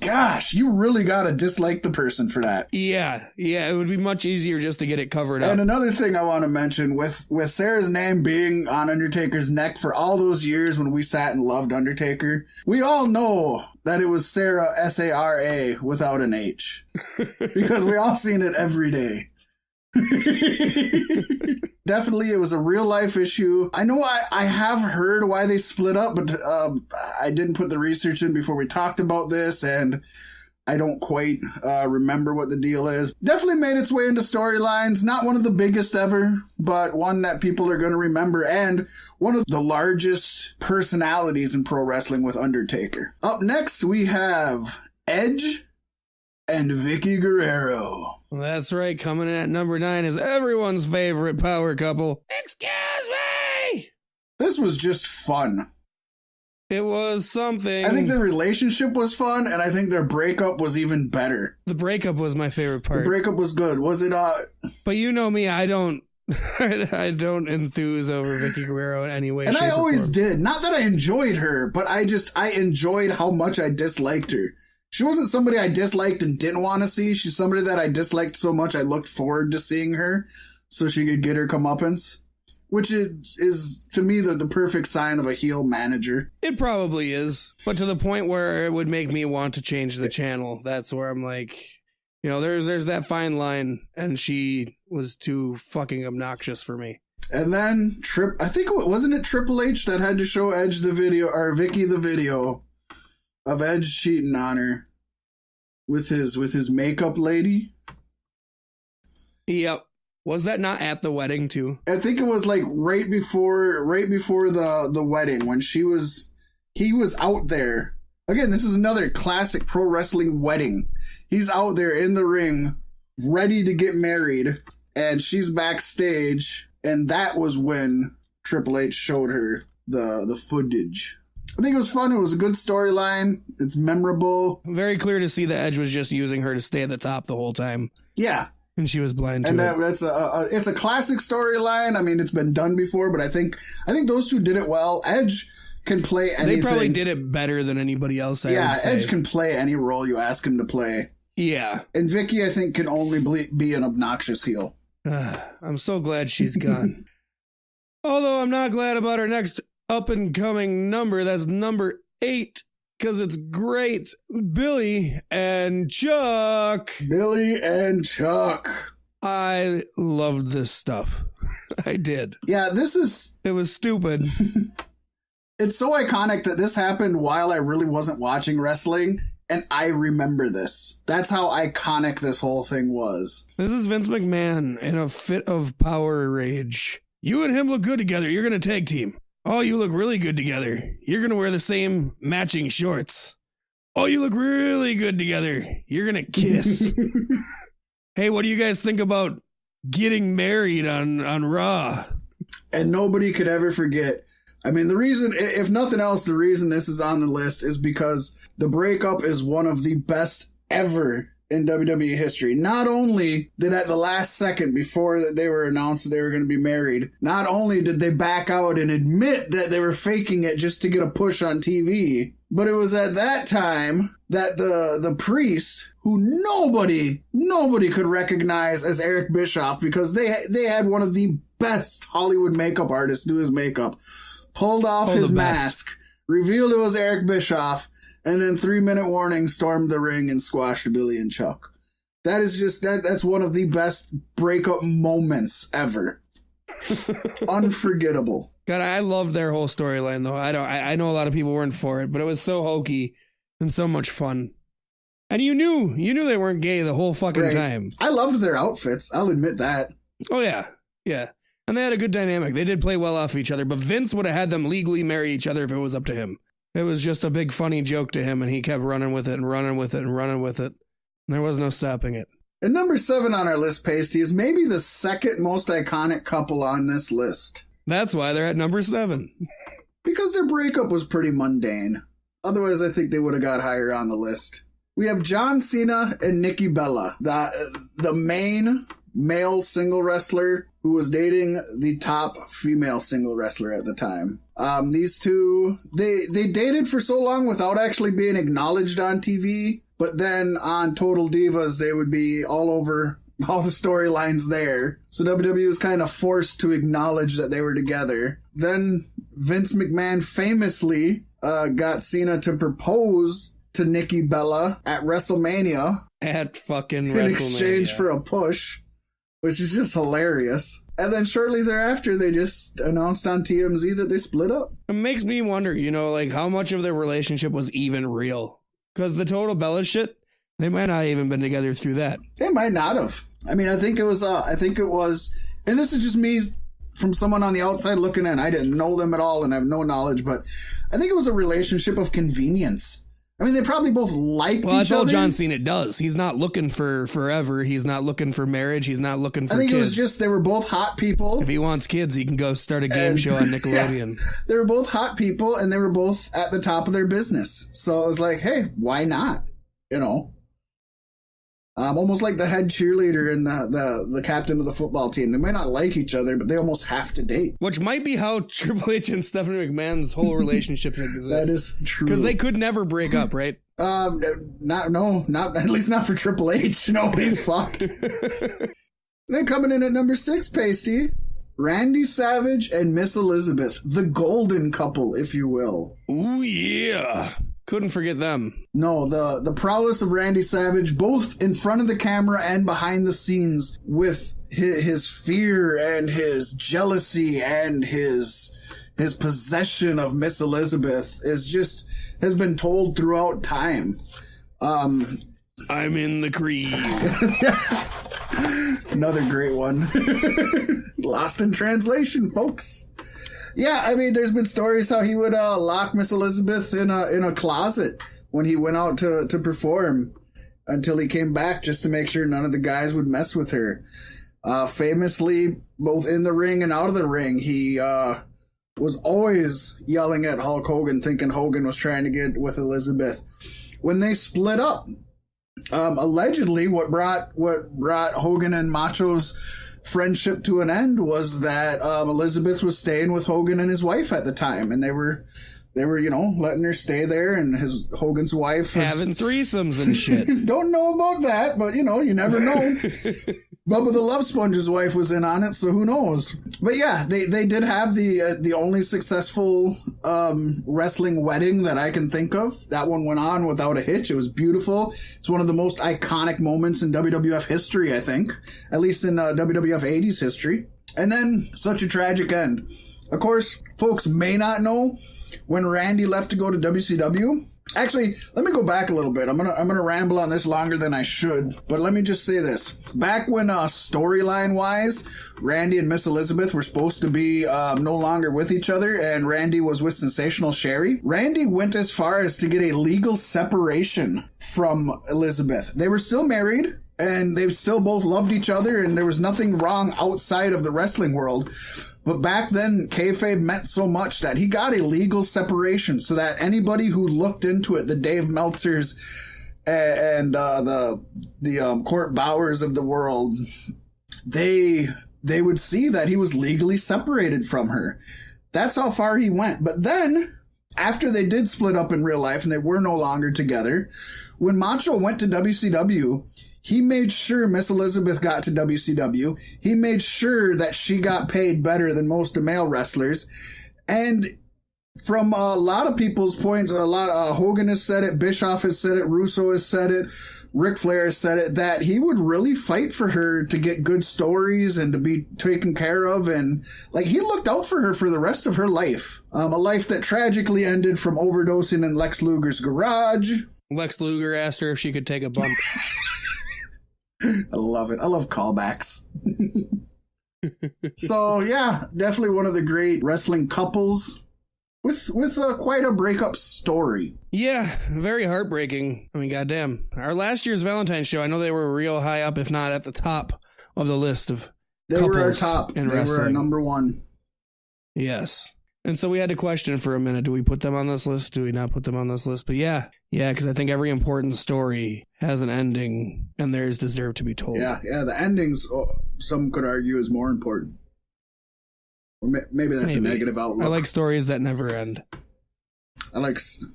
gosh, you really gotta dislike the person for that. Yeah, it would be much easier just to get it covered up. And another thing I want to mention, with Sarah's name being on Undertaker's neck for all those years when we sat and loved Undertaker, we all know that it was Sarah, S-A-R-A, without an H. Because we all seen it every day. Definitely, it was a real life issue. I know I have heard why they split up, but I didn't put the research in before we talked about this, and I don't quite remember what the deal is. Definitely made its way into storylines. Not one of the biggest ever, but one that people are going to remember, and one of the largest personalities in pro wrestling with Undertaker. Up next, we have Edge and Vicky Guerrero. That's right. Coming in at number 9 is everyone's favorite power couple. Excuse me! This was just fun. It was something. I think their relationship was fun, and I think their breakup was even better. The breakup was my favorite part. The breakup was good. Was it, But you know me, I don't enthuse over Vicky Guerrero in any way. And I always did. Not that I enjoyed her, but I enjoyed how much I disliked her. She wasn't somebody I disliked and didn't want to see. She's somebody that I disliked so much I looked forward to seeing her so she could get her comeuppance. Which is to me, the perfect sign of a heel manager. It probably is. But to the point where it would make me want to change the channel. That's where I'm like, you know, there's that fine line. And she was too fucking obnoxious for me. And then, I think, wasn't it Triple H that had to show Edge the video, or Vicky the video of Edge cheating on her with his makeup lady? Yep. Was that not at the wedding too? I think it was like right before the wedding when he was out there. Again, this is another classic pro wrestling wedding. He's out there in the ring, ready to get married, and she's backstage, and that was when Triple H showed her the footage. I think it was fun. It was a good storyline. It's memorable. Very clear to see that Edge was just using her to stay at the top the whole time. Yeah. And she was blind to it. And it's a classic storyline. I mean, it's been done before, but I think those two did it well. Edge can play anything. They probably did it better than anybody else. Edge can play any role you ask him to play. Yeah. And Vicky, I think, can only be an obnoxious heel. I'm so glad she's gone. Although I'm not glad about her next up-and-coming number. That's number 8. Because it's great. Billy and Chuck. Billy and Chuck. I loved this stuff. I did. Yeah, it was stupid. It's so iconic that this happened while I really wasn't watching wrestling, and I remember this. That's how iconic this whole thing was. This is Vince McMahon in a fit of power rage. You and him look good together. You're going to tag team. Oh, you look really good together. You're going to wear the same matching shorts. Oh, you look really good together. You're going to kiss. Hey, what do you guys think about getting married on Raw? And nobody could ever forget. I mean, the reason, if nothing else, the reason this is on the list is because the breakup is one of the best ever in WWE history. Not only did at the last second before they were announced that they were going to be married, not only did they back out and admit that they were faking it just to get a push on TV, but it was at that time that the priest, who nobody could recognize as Eric Bischoff, because they had one of the best Hollywood makeup artists do his makeup, pulled off his mask, revealed it was Eric Bischoff, and then 3-minute warning stormed the ring and squashed Billy and Chuck. That is just, that's one of the best breakup moments ever. Unforgettable. God, I love their whole storyline though. I know a lot of people weren't for it, but it was so hokey and so much fun. And you knew they weren't gay the whole fucking time. I loved their outfits. I'll admit that. Oh yeah. Yeah. And they had a good dynamic. They did play well off each other, but Vince would have had them legally marry each other if it was up to him. It was just a big funny joke to him, and he kept running with it and running with it and running with it. And there was no stopping it. And number 7 on our list, Paystee, is maybe the second most iconic couple on this list. That's why they're at number 7. Because their breakup was pretty mundane. Otherwise, I think they would have got higher on the list. We have John Cena and Nikki Bella, the main male single wrestler who was dating the top female single wrestler at the time. These two, they dated for so long without actually being acknowledged on TV, but then on Total Divas, they would be all over all the storylines there. So WWE was kind of forced to acknowledge that they were together. Then Vince McMahon famously got Cena to propose to Nikki Bella at WrestleMania. At fucking WrestleMania. In exchange for a push, which is just hilarious. And then shortly thereafter, they just announced on TMZ that they split up. It makes me wonder, like how much of their relationship was even real? Because the Total Bella shit, they might not have even been together through that. They might not have. I mean, I think it was, and this is just me from someone on the outside looking in. I didn't know them at all and have no knowledge, but I think it was a relationship of convenience. I mean, they probably both liked each other. Well, that's all John Cena does. He's not looking for forever. He's not looking for marriage. He's not looking for kids. I think it was just they were both hot people. If he wants kids, he can go start a game show on Nickelodeon. Yeah, they were both hot people, and they were both at the top of their business. So it was like, hey, why not? Almost like the head cheerleader and the captain of the football team. They might not like each other, but they almost have to date. Which might be how Triple H and Stephanie McMahon's whole relationship exists. That is true. Because they could never break up, right? Not at least not for Triple H. No, he's fucked. Then coming in at number 6, Paystee, Randy Savage and Miss Elizabeth, the golden couple, if you will. Ooh, yeah. Couldn't forget them. No, the prowess of Randy Savage, both in front of the camera and behind the scenes, with his fear and his jealousy and his possession of Miss Elizabeth has been told throughout time. I'm in the creed. Another great one. Lost in translation, folks. Yeah, I mean, there's been stories how he would lock Miss Elizabeth in a closet when he went out to perform until he came back, just to make sure none of the guys would mess with her. Famously, both in the ring and out of the ring, he was always yelling at Hulk Hogan, thinking Hogan was trying to get with Elizabeth. When they split up, allegedly what brought Hogan and Macho's friendship to an end was that Elizabeth was staying with Hogan and his wife at the time, and they were letting her stay there, and Hogan's wife was having threesomes and shit. Don't know about that, but you never know. Bubba the Love Sponge's wife was in on it, so who knows? But yeah, they did have the only successful wrestling wedding that I can think of. That one went on without a hitch. It was beautiful. It's one of the most iconic moments in WWF history, I think. At least in WWF 80s history. And then, such a tragic end. Of course, folks may not know, when Randy left to go to WCW... Actually, let me go back a little bit. I'm gonna ramble on this longer than I should, but let me just say this. Back when storyline-wise, Randy and Miss Elizabeth were supposed to be no longer with each other, and Randy was with Sensational Sherry, Randy went as far as to get a legal separation from Elizabeth. They were still married, and they still both loved each other, and there was nothing wrong outside of the wrestling world. But back then, kayfabe meant so much that he got a legal separation so that anybody who looked into it, the Dave Meltzers and the Court Bowers of the world, they would see that he was legally separated from her. That's how far he went. But then, after they did split up in real life and they were no longer together, when Macho went to WCW, he made sure Miss Elizabeth got to WCW. He made sure that she got paid better than most male wrestlers. And from a lot of people's points, Hogan has said it, Bischoff has said it, Russo has said it, Ric Flair has said it, that he would really fight for her to get good stories and to be taken care of. And he looked out for her for the rest of her life. A life that tragically ended from overdosing in Lex Luger's garage. Lex Luger asked her if she could take a bump. I love it. I love callbacks. So, yeah, definitely one of the great wrestling couples with quite a breakup story. Yeah, very heartbreaking. I mean, goddamn. Our last year's Valentine's show, I know they were real high up, if not at the top of the list of They were our couples top. in They wrestling. were our number one. Yes. And so we had to question for a minute, do we put them on this list? Do we not put them on this list? But yeah, because I think every important story has an ending, and theirs deserve to be told. Yeah, the endings, some could argue, is more important. Or maybe that's a negative outlook. I like stories that never end.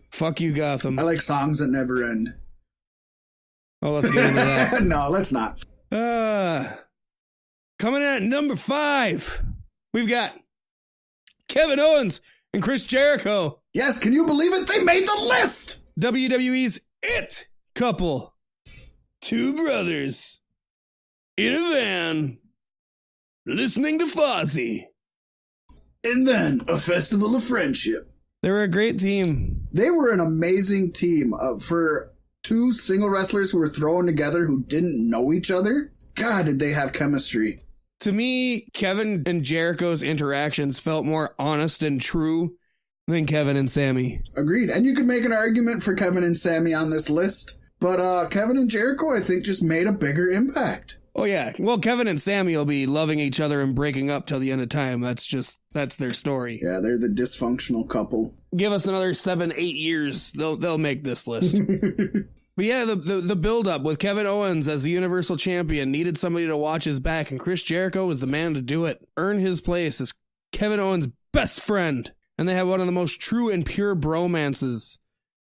Fuck you, Gotham. I like songs that never end. Oh, let's get into that. No, let's not. Coming in at number 5, we've got Kevin Owens and Chris Jericho. Yes, can you believe it? They made the list! WWE's It Couple. 2 brothers in a van listening to Fozzy. And then a festival of friendship. They were a great team. They were an amazing team for 2 single wrestlers who were thrown together who didn't know each other. God, did they have chemistry. To me, Kevin and Jericho's interactions felt more honest and true than Kevin and Sammy. Agreed. And you could make an argument for Kevin and Sammy on this list. But Kevin and Jericho, I think, just made a bigger impact. Oh, yeah. Well, Kevin and Sammy will be loving each other and breaking up till the end of time. That's their story. Yeah, they're the dysfunctional couple. Give us another 7-8 years. They'll make this list. But yeah, the build-up with Kevin Owens as the Universal Champion needed somebody to watch his back, and Chris Jericho was the man to do it. Earn his place as Kevin Owens' best friend. And they have one of the most true and pure bromances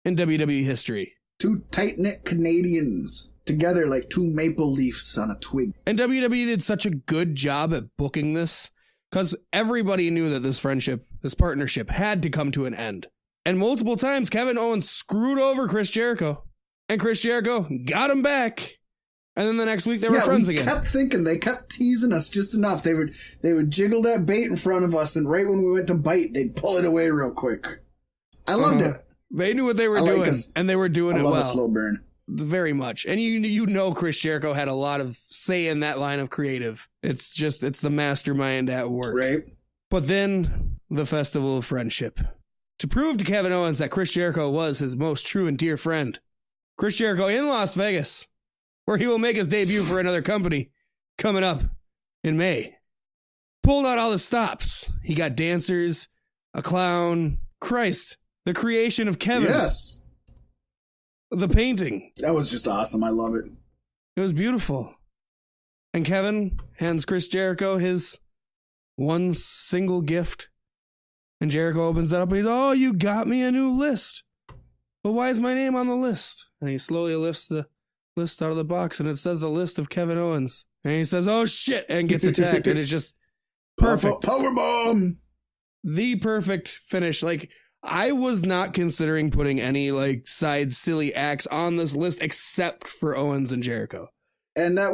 in WWE history. 2 tight-knit Canadians together like 2 maple leaves on a twig. And WWE did such a good job at booking this, because everybody knew that this friendship, this partnership, had to come to an end. And multiple times, Kevin Owens screwed over Chris Jericho. And Chris Jericho got him back. And then the next week, they were friends again. Yeah, we kept thinking. They kept teasing us just enough. They would jiggle that bait in front of us, and right when we went to bite, they'd pull it away real quick. I loved it. They knew what they were doing, and they were doing it well. I love a slow burn. Very much. And you know Chris Jericho had a lot of say in that line of creative. It's the mastermind at work. Right. But then, the Festival of Friendship. To prove to Kevin Owens that Chris Jericho was his most true and dear friend, Chris Jericho in Las Vegas, where he will make his debut for another company coming up in May, pulled out all the stops. He got dancers, a clown, Christ, the creation of Kevin. Yes. The painting. That was just awesome. I love it. It was beautiful. And Kevin hands Chris Jericho his one single gift. And Jericho opens it up and he's, "Oh, you got me a new list. But why is my name on the list?" And he slowly lifts the list out of the box, and it says the list of Kevin Owens. And he says, "Oh shit," and gets attacked. And it's just perfect. Powerbomb! The perfect finish. Like, I was not considering putting any like side silly acts on this list except for Owens and Jericho. And I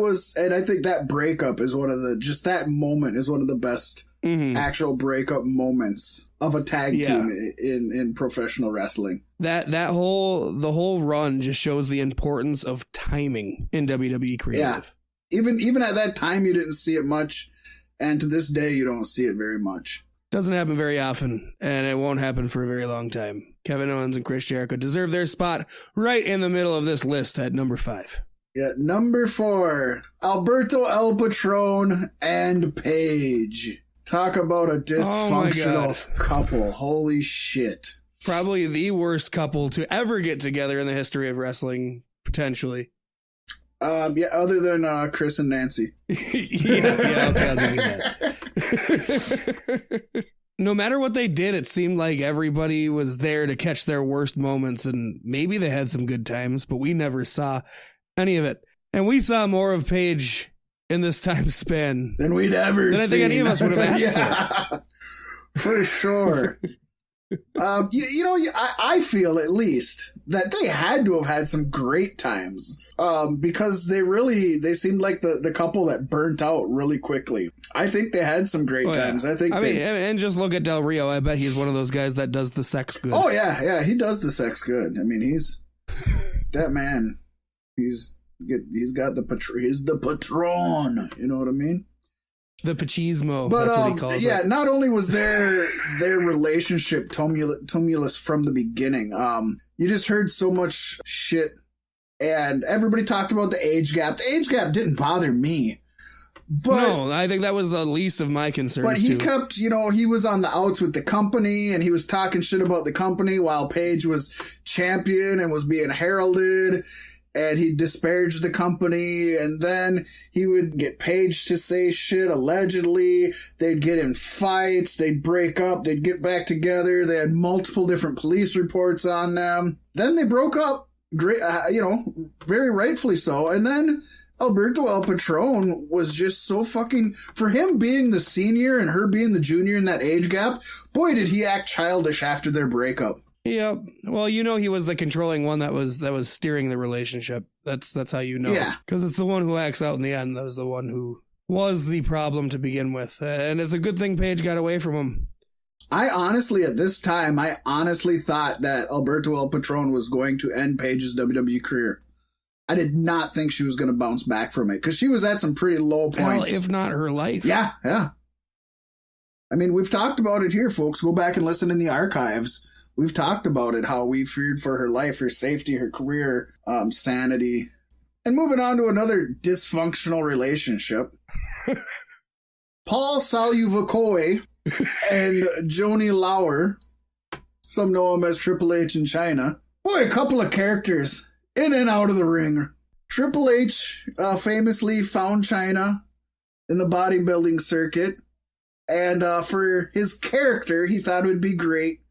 think that breakup is that moment is one of the best actual breakup moments of a tag team in professional wrestling. The whole run just shows the importance of timing in WWE creative. Yeah. Even at that time you didn't see it much, and to this day you don't see it very much. Doesn't happen very often, and it won't happen for a very long time. Kevin Owens and Chris Jericho deserve their spot right in the middle of this list at number 5. Yeah, number 4, Alberto El Patron and Paige. Talk about a dysfunctional couple. Holy shit. Probably the worst couple to ever get together in the history of wrestling, potentially. Other than Chris and Nancy. I'll give you that. No matter what they did, it seemed like everybody was there to catch their worst moments, and maybe they had some good times, but we never saw any of it. And we saw more of Paige in this time span than we'd ever seen. I think any of us would have asked for sure. I feel at least that they had to have had some great times because they seemed like the couple that burnt out really quickly. I think they had some great times. I mean, and just look at Del Rio. I bet he's one of those guys that does the sex good. Oh yeah, he does the sex good. I mean, he's that man. He's the patron. You know what I mean? The machismo. But that's what he calls it. not only was their relationship tumultuous from the beginning, you just heard so much shit, and everybody talked about the age gap. The age gap didn't bother me. But, no, I think that was the least of my concerns. But he kept, he was on the outs with the company, and he was talking shit about the company while Paige was champion and was being heralded, and he disparaged the company, and then he would get Paige to say shit, allegedly. They'd get in fights, they'd break up, they'd get back together. They had multiple different police reports on them. Then they broke up, great, very rightfully so, and then Alberto El Patron was just so fucking, for him being the senior and her being the junior in that age gap, boy, did he act childish after their breakup. Yeah. Well, he was the controlling one that was steering the relationship. That's how you know. Yeah. Because it's the one who acts out in the end that was the one who was the problem to begin with. And it's a good thing Paige got away from him. At this time, I honestly thought that Alberto El Patron was going to end Paige's WWE career. I did not think she was going to bounce back from it because she was at some pretty low points. Hell, if not her life. Yeah. I mean, we've talked about it here, folks. Go back and listen in the archives. We've talked about it, how we feared for her life, her safety, her career, sanity. And moving on to another dysfunctional relationship. Paul Saluvakoi and Joni Lauer, some know him as Triple H in China. Boy, a couple of characters. In and out of the ring. Triple H famously found China in the bodybuilding circuit. And for his character, he thought it would be great.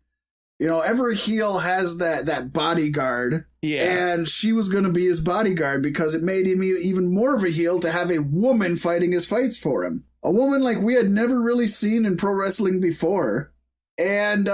Every heel has that bodyguard. Yeah. And she was going to be his bodyguard because it made him even more of a heel to have a woman fighting his fights for him. A woman like we had never really seen in pro wrestling before. And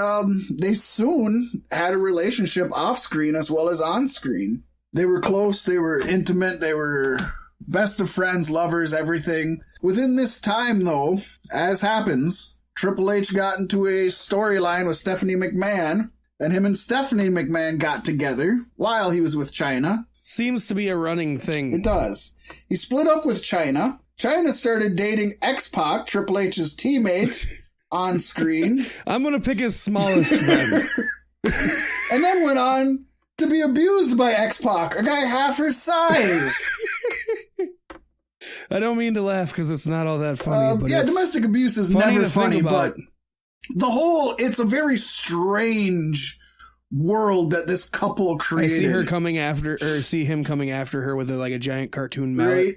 they soon had a relationship off screen as well as on screen. They were close, they were intimate, they were best of friends, lovers, everything. Within this time, though, as happens, Triple H got into a storyline with Stephanie McMahon, and him and Stephanie McMahon got together while he was with China. Seems to be a running thing. It does. He split up with China. China started dating X-Pac, Triple H's teammate, on screen. I'm going to pick his smallest friend. And then went on to be abused by X-Pac, a guy half her size. I don't mean to laugh because it's not all that funny. But domestic abuse is never funny, but it's a very strange world that this couple created. I see him coming after her with a giant cartoon mallet. Right.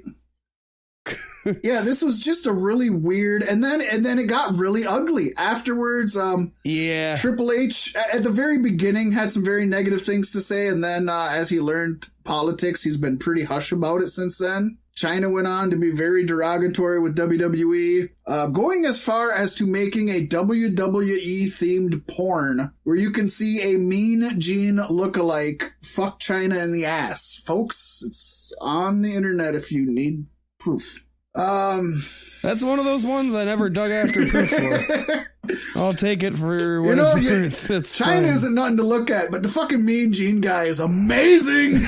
Yeah, this was just a really weird, and then it got really ugly afterwards. Triple H at the very beginning had some very negative things to say, and then as he learned politics, he's been pretty hush about it since then. China went on to be very derogatory with WWE, going as far as to making a WWE themed porn where you can see a Mean Gene lookalike fuck China in the ass. Folks, it's on the internet if you need proof. That's one of those ones I never dug after proof for. I'll take it for what it's worth. China isn't nothing to look at, but the fucking Mean Gene guy is amazing.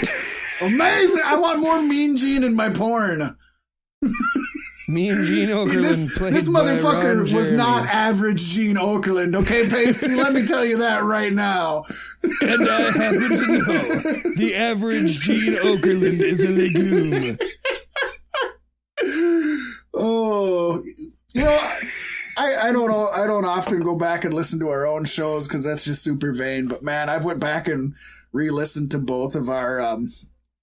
Amazing. I want more Mean Gene in my porn. Mean Gene Okerlund played this motherfucker was not average Gene Okerlund, okay, Paystee? Let me tell you that right now. And I happen to know the average Gene Okerlund is a legume. Oh, I don't know. I don't often go back and listen to our own shows because that's just super vain. But man, I've went back and re-listened to both of our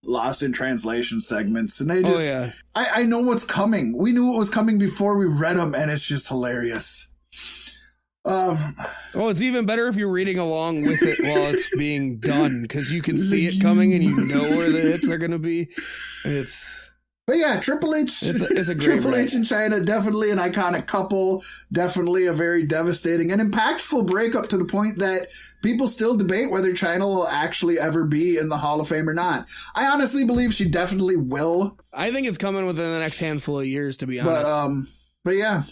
Lost in Translation segments, and they just, I know what's coming. We knew what was coming before we read them, and it's just hilarious. It's even better if you're reading along with it while it's being done because you can see it coming and you know where the hits are going to be. But yeah, Triple H, it's a great Triple H in China, definitely an iconic couple, definitely a very devastating and impactful breakup to the point that people still debate whether China will actually ever be in the Hall of Fame or not. I honestly believe she definitely will. I think it's coming within the next handful of years, to be honest. But yeah,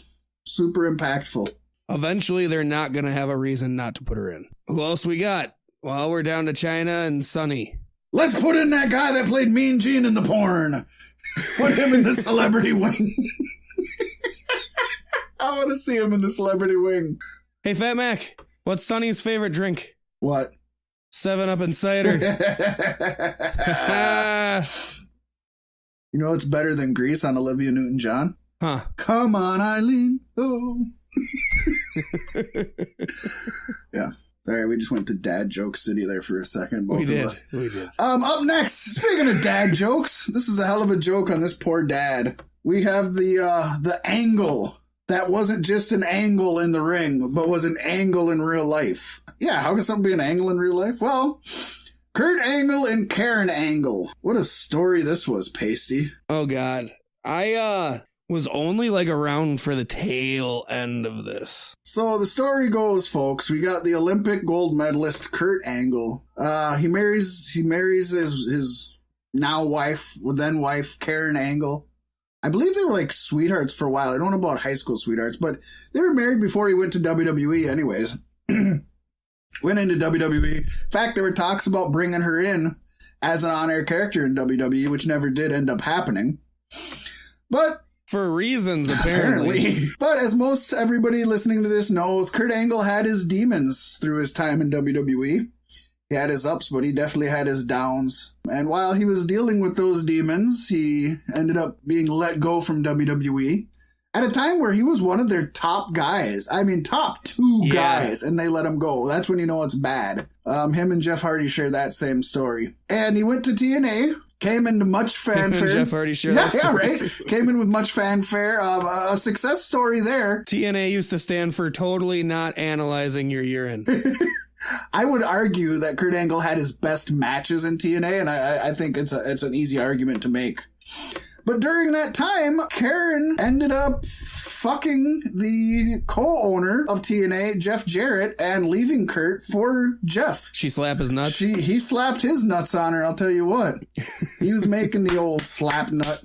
super impactful. Eventually, they're not going to have a reason not to put her in. Who else we got? Well, we're down to China and Sunny. Let's put in that guy that played Mean Gene in the porn. Put him in the celebrity wing. I want to see him in the celebrity wing. Hey, Fat Mack, what's Sonny's favorite drink? What? 7-Up and cider. You know what's better than Grease on Olivia Newton-John? Huh. Come on, Eileen. Oh. Yeah. Sorry, we just went to dad joke city there for a second, both of us. We did. Up next, speaking of dad jokes, this is a hell of a joke on this poor dad. We have the angle that wasn't just an angle in the ring, but was an angle in real life. Yeah, how can something be an angle in real life? Well, Kurt Angle and Karen Angle. What a story this was, Paystee. Oh, God. I was only like around for the tail end of this. So the story goes, folks, we got the Olympic gold medalist Kurt Angle. He marries his now wife, then wife, Karen Angle. I believe they were like sweethearts for a while. I don't know about high school sweethearts, but they were married before he went to WWE anyways. Went into WWE. In fact, there were talks about bringing her in as an on-air character in WWE, which never did end up happening. But for reasons, apparently. But as most everybody listening to this knows, Kurt Angle had his demons through his time in WWE. He had his ups, but he definitely had his downs. And while he was dealing with those demons, he ended up being let go from WWE at a time where he was one of their top guys. I mean, top two guys, and they let him go. That's when you know it's bad. Him and Jeff Hardy share that same story. And he went to TNA. Came into much fanfare. Jeff Hardy sure. Yeah, right. Came in with much fanfare. A success story there. TNA used to stand for totally not analyzing your urine. I would argue that Kurt Angle had his best matches in TNA, and I think it's an easy argument to make. But during that time, Karen ended up fucking the co-owner of TNA, Jeff Jarrett, and leaving Kurt for Jeff. She slapped his nuts? He slapped his nuts on her, I'll tell you what. He was making the old slap nut.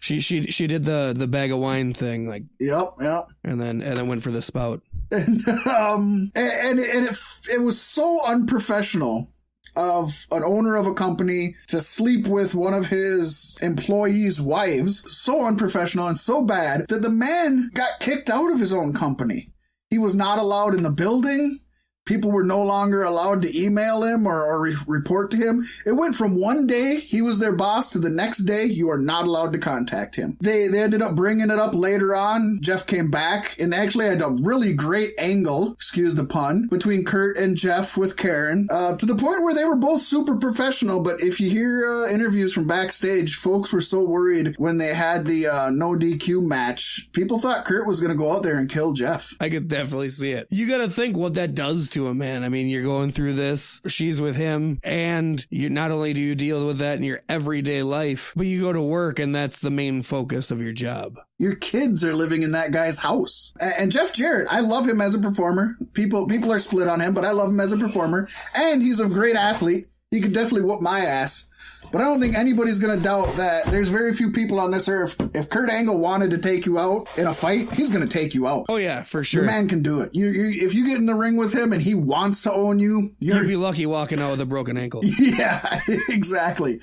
She did the bag of wine thing, like. Yep. And then went for the spout. And it was so unprofessional of an owner of a company to sleep with one of his employees' wives. So unprofessional and so bad that the man got kicked out of his own company. He was not allowed in the building. People were no longer allowed to email him or report to him. It went from one day he was their boss to the next day you are not allowed to contact him. They ended up bringing it up later on. Jeff came back and actually had a really great angle, excuse the pun, between Kurt and Jeff with Karen, to the point where they were both super professional. But if you hear interviews from backstage, folks were so worried when they had the no DQ match. People thought Kurt was going to go out there and kill Jeff. I could definitely see it. You got to think what that does to him, man. I mean, you're going through this, she's with him, and you not only do you deal with that in your everyday life, but you go to work and that's the main focus of your job. Your kids are living in that guy's house. And Jeff Jarrett, I love him as a performer. People are split on him, but I love him as a performer. And he's a great athlete. He could definitely whoop my ass. But I don't think anybody's going to doubt that there's very few people on this earth. If Kurt Angle wanted to take you out in a fight, he's going to take you out. Oh, yeah, for sure. The man can do it. If you get in the ring with him and he wants to own you, you'd be lucky walking out with a broken ankle. Yeah, exactly.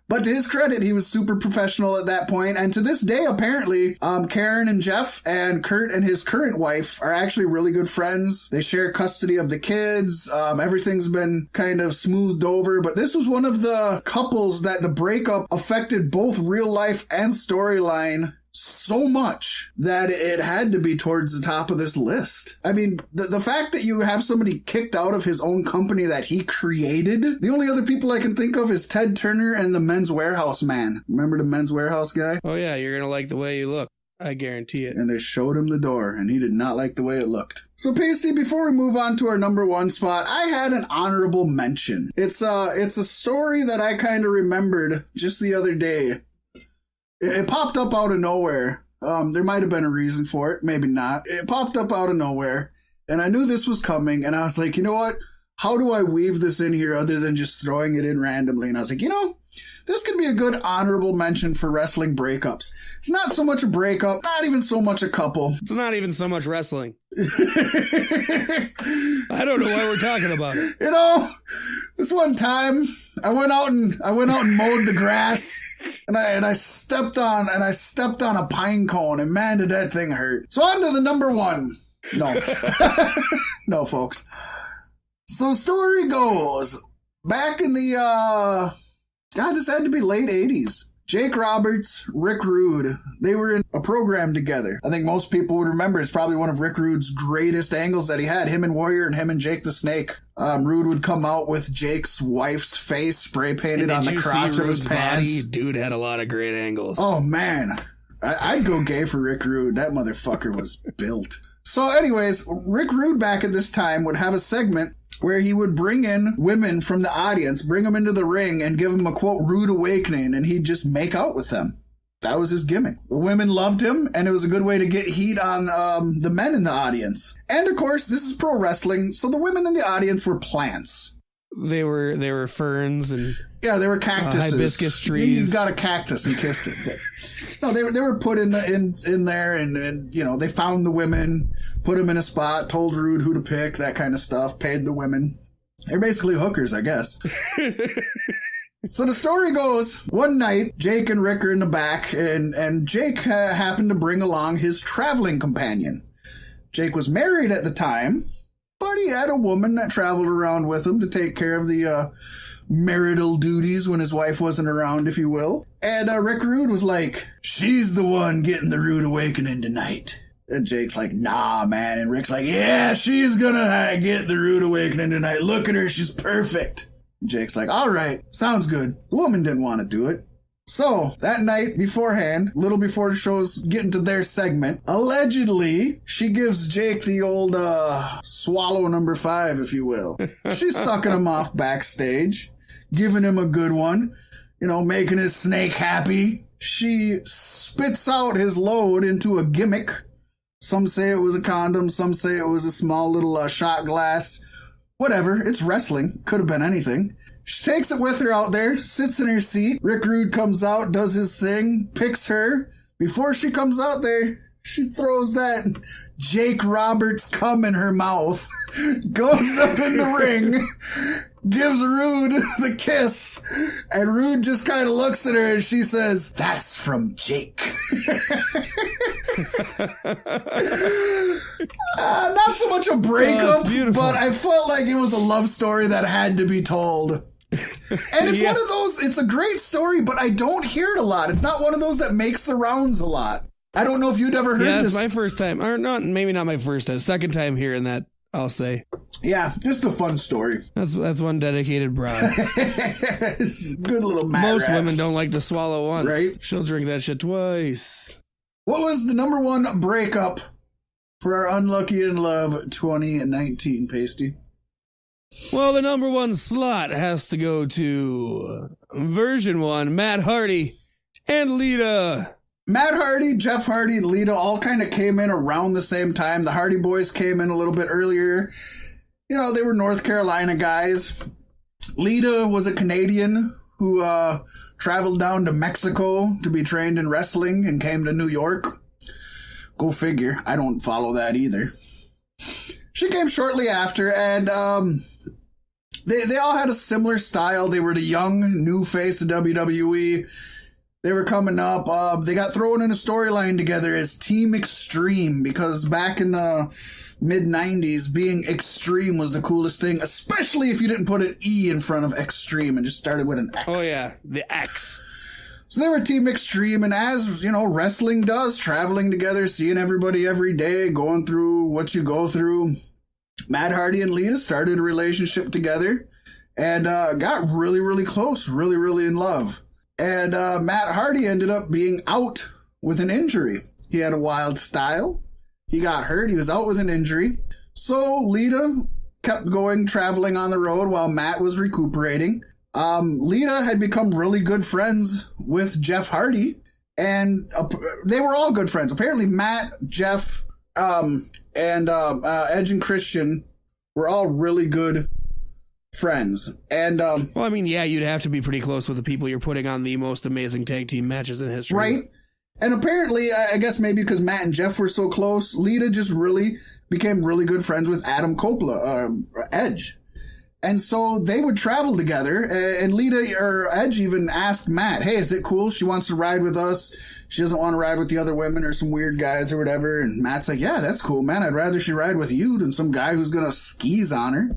But to his credit, he was super professional at that point. And to this day, apparently, Karen and Jeff and Kurt and his current wife are actually really good friends. They share custody of the kids. Everything's been kind of smoothed over. But this was one of the couples that the breakup affected both real life and storyline so much that it had to be towards the top of this list. I mean, the fact that you have somebody kicked out of his own company that he created, the only other people I can think of is Ted Turner and the Men's Warehouse man. Remember the Men's Warehouse guy? Oh yeah, you're gonna like the way you look. I guarantee it. And they showed him the door, and he did not like the way it looked. So, Paystee, before we move on to our number one spot, I had an honorable mention. It's a story that I kind of remembered just the other day. It popped up out of nowhere. There might have been a reason for it, maybe not. It popped up out of nowhere, and I knew this was coming, and I was like, you know what? How do I weave this in here other than just throwing it in randomly? And I was like, this could be a good honorable mention for wrestling breakups. It's not so much a breakup, not even so much a couple. It's not even so much wrestling. I don't know why we're talking about it. This one time, I went out and mowed the grass, and I stepped on a pine cone, and man, did that thing hurt. So on to the number one. No, no, folks. So story goes, back in the this had to be late 80s. Jake Roberts, Rick Rude, they were in a program together. I think most people would remember it's probably one of Rick Rude's greatest angles that he had, him and Warrior and him and Jake the Snake. Rude would come out with Jake's wife's face spray painted on the crotch of his pants. Dude had a lot of great angles. Oh, man. I'd go gay for Rick Rude. That motherfucker was built. So anyways, Rick Rude back at this time would have a segment where he would bring in women from the audience, bring them into the ring, and give them a, quote, rude awakening, and he'd just make out with them. That was his gimmick. The women loved him, and it was a good way to get heat on the men in the audience. And, of course, this is pro wrestling, so the women in the audience were plants. They were ferns and... Yeah, they were cactuses. Hibiscus trees. You got a cactus and kissed it. But, no, they were put in there, and you know, they found the women, put them in a spot, told Rude who to pick, that kind of stuff, paid the women. They're basically hookers, I guess. So the story goes, one night, Jake and Rick are in the back, and Jake happened to bring along his traveling companion. Jake was married at the time, but he had a woman that traveled around with him to take care of the marital duties when his wife wasn't around, if you will. And Rick Rude was like, she's the one getting the rude awakening tonight. And Jake's like, nah, man. And Rick's like, yeah, she's gonna get the rude awakening tonight. Look at her, she's perfect. And Jake's like, all right, sounds good. The woman didn't want to do it. So, that night beforehand, little before the show's getting to their segment, allegedly, she gives Jake the old swallow number 5, if you will. She's sucking him off backstage, giving him a good one, you know, making his snake happy. She spits out his load into a gimmick. Some say it was a condom, some say it was a small little shot glass. Whatever, it's wrestling. Could have been anything. She takes it with her out there, sits in her seat. Rick Rude comes out, does his thing, picks her. Before she comes out there, she throws that Jake Roberts cum in her mouth, goes up in the ring, gives Rude the kiss, and Rude just kind of looks at her and she says, that's from Jake. Not so much a breakup, but I felt like it was a love story that had to be told. And it's one of those, it's a great story, but I don't hear it a lot. It's not one of those that makes the rounds a lot. I don't know if you'd ever heard this. Yeah, it's my first time, or not, maybe not my first time, second time hearing that, I'll say. Yeah, just a fun story. That's one dedicated broad. Good little Matt Most rat. women don't like to swallow once. Right? She'll drink that shit twice. What was the number one breakup for our Unlucky in Love 2019, Paystee? Well, the number one slot has to go to version 1, Matt Hardy and Lita. Matt Hardy, Jeff Hardy, Lita all kind of came in around the same time. The Hardy Boys came in a little bit earlier. You know, they were North Carolina guys. Lita was a Canadian who traveled down to Mexico to be trained in wrestling and came to New York. Go figure. I don't follow that either. She came shortly after, and they all had a similar style. They were the young, new face of WWE. They were coming up. They got thrown in a storyline together as Team Extreme because back in the mid-90s, being extreme was the coolest thing, especially if you didn't put an E in front of extreme and just started with an X. Oh, yeah, the X. So they were Team Extreme, and as, you know, wrestling does, traveling together, seeing everybody every day, going through what you go through, Matt Hardy and Lita started a relationship together and got really, really close, really, really in love. And Matt Hardy ended up being out with an injury. He had a wild style. He got hurt. He was out with an injury. So Lita kept going, traveling on the road while Matt was recuperating. Lita had become really good friends with Jeff Hardy, and they were all good friends. Apparently Matt, Jeff, and Edge and Christian were all really good friends. And well, I mean, yeah, you'd have to be pretty close with the people you're putting on the most amazing tag team matches in history. Right. And apparently, I guess maybe because Matt and Jeff were so close, Lita just really became really good friends with Adam Coppola, Edge. And so they would travel together, and Lita or Edge even asked Matt, hey, is it cool? She wants to ride with us. She doesn't want to ride with the other women or some weird guys or whatever. And Matt's like, yeah, that's cool, man. I'd rather she ride with you than some guy who's going to skis on her.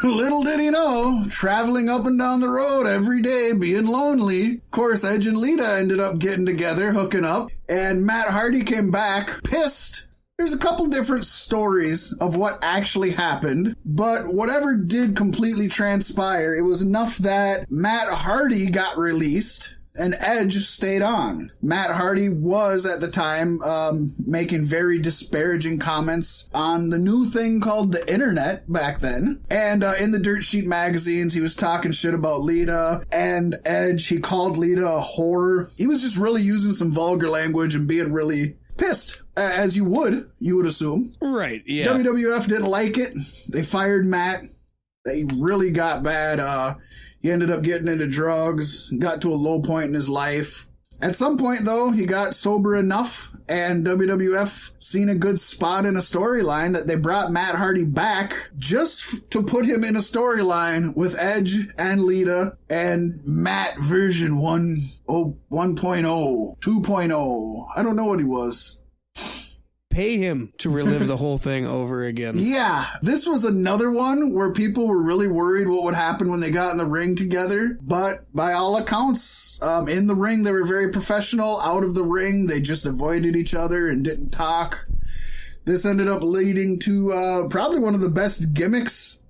Little did he know, traveling up and down the road every day, being lonely. Of course, Edge and Lita ended up getting together, hooking up, and Matt Hardy came back pissed. There's a couple different stories of what actually happened, but whatever did completely transpire, it was enough that Matt Hardy got released and Edge stayed on. Matt Hardy was, at the time, making very disparaging comments on the new thing called the internet back then. And in the Dirt Sheet magazines, he was talking shit about Lita and Edge. He called Lita a whore. He was just really using some vulgar language and being really pissed, as you would assume. Right, yeah. WWF didn't like it. They fired Matt. They really got bad. He ended up getting into drugs, got to a low point in his life. At some point, though, he got sober enough, and WWF seen a good spot in a storyline that they brought Matt Hardy back just to put him in a storyline with Edge and Lita and Matt version 1.0, 2.0. I don't know what he was. Pay him to relive the whole thing over again. Yeah, this was another one where people were really worried what would happen when they got in the ring together. But by all accounts, in the ring, they were very professional. Out of the ring, they just avoided each other and didn't talk. This ended up leading to probably one of the best gimmicks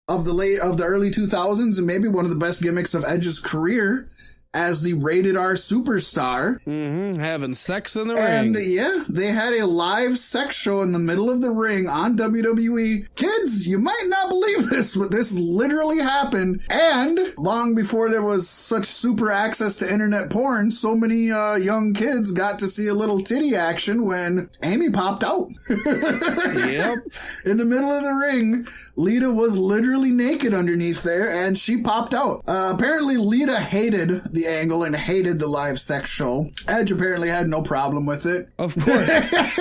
of the early 2000s, and maybe one of the best gimmicks of Edge's career as the rated R superstar. Mm-hmm, having sex in the ring. And yeah, they had a live sex show in the middle of the ring on WWE. Kids, you might not believe this, but this literally happened. And long before there was such super access to internet porn, so many young kids got to see a little titty action when Amy popped out. Yep. In the middle of the ring, Lita was literally naked underneath there, and she popped out. Apparently, Lita hated the angle and hated the live sex show. Edge apparently had no problem with it. Of course.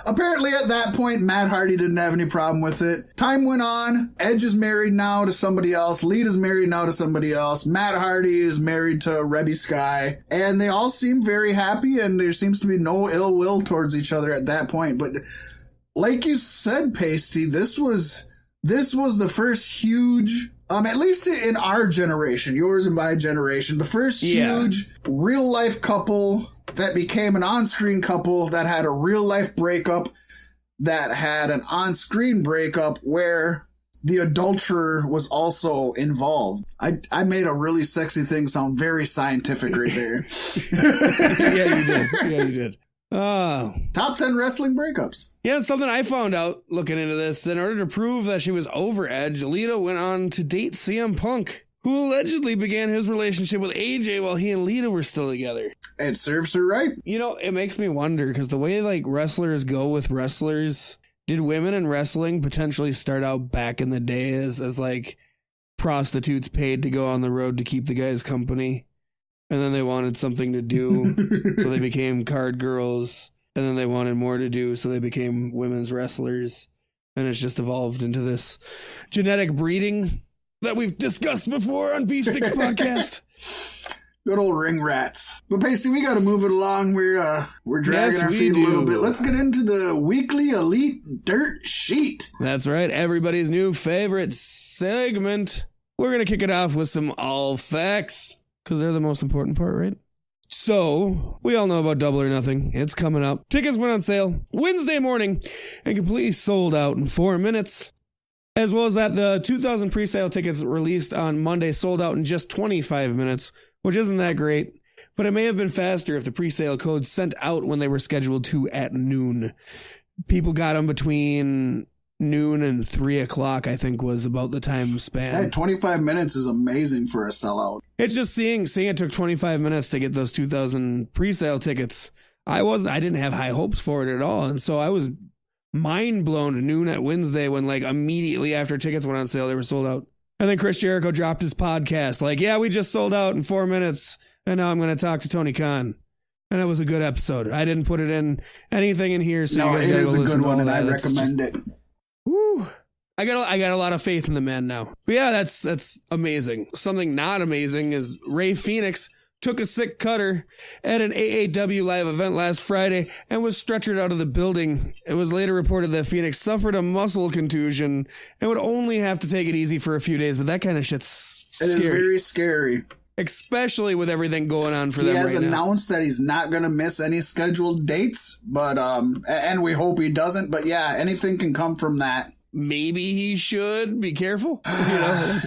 Apparently at that point, Matt Hardy didn't have any problem with it. Time went on. Edge is married now to somebody else. Lita's married now to somebody else. Matt Hardy is married to Rebby Sky. And they all seem very happy, and there seems to be no ill will towards each other at that point. But like you said, Paystee, this was the first huge, at least in our generation, yours and my generation, the first huge real-life couple that became an on-screen couple that had a real-life breakup, that had an on-screen breakup where the adulterer was also involved. I made a really sexy thing sound very scientific right there. Yeah, you did. Yeah, you did. Top 10 wrestling breakups. Yeah, and something I found out looking into this, in order to prove that she was over Edge, Lita went on to date CM Punk, who allegedly began his relationship with AJ while he and Lita were still together. It serves her right. You know, it makes me wonder, because the way like wrestlers go with wrestlers, did women in wrestling potentially start out back in the day as like prostitutes paid to go on the road to keep the guys company? And then they wanted something to do, so they became card girls. And then they wanted more to do, so they became women's wrestlers. And it's just evolved into this genetic breeding that we've discussed before on Beef Sticks podcast. Good old ring rats. But Paystee, we got to move it along. We're dragging our feet a little bit. Let's get into the weekly Elite Dirt Sheet. That's right. Everybody's new favorite segment. We're going to kick it off with some all facts, because they're the most important part, right? So, we all know about Double or Nothing. It's coming up. Tickets went on sale Wednesday morning and completely sold out in 4 minutes. As well as that, the 2,000 pre-sale tickets released on Monday sold out in just 25 minutes, which isn't that great. But it may have been faster if the pre-sale codes sent out when they were scheduled to at noon. People got them between noon and 3 o'clock, I think, was about the time span. Hey, 25 minutes is amazing for a sellout. It's just seeing it took 25 minutes to get those 2,000 pre-sale tickets. I didn't have high hopes for it at all, and so I was mind blown at noon at Wednesday when, like, immediately after tickets went on sale, they were sold out. And then Chris Jericho dropped his podcast, like, yeah, we just sold out in 4 minutes, and now I'm going to talk to Tony Khan. And it was a good episode. I didn't put anything in here, so no, you guys it gotta is go a good one, and I That's recommend it. Woo! I got a lot of faith in the man now. But yeah, that's amazing. Something not amazing is Rey Fenix took a sick cutter at an AAW live event last Friday and was stretchered out of the building. It was later reported that Phoenix suffered a muscle contusion and would only have to take it easy for a few days, but that kind of shit's scary. It is very scary. Especially with everything going on for them right now. He has announced that he's not going to miss any scheduled dates, but and we hope he doesn't, but yeah, anything can come from that. Maybe he should be careful.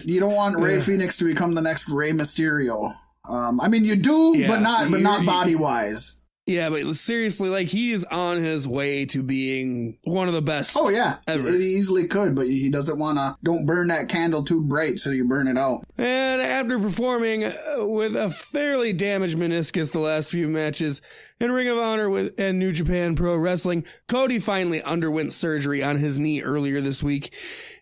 You don't want Rey Fenix to become the next Rey Mysterio. I mean, you do, but not body wise. Yeah, but seriously, like, he is on his way to being one of the best. Oh yeah, ever. He easily could, but he doesn't want to. Don't burn that candle too bright, so you burn it out. And after performing with a fairly damaged meniscus the last few matches in Ring of Honor and New Japan Pro Wrestling, Cody finally underwent surgery on his knee earlier this week.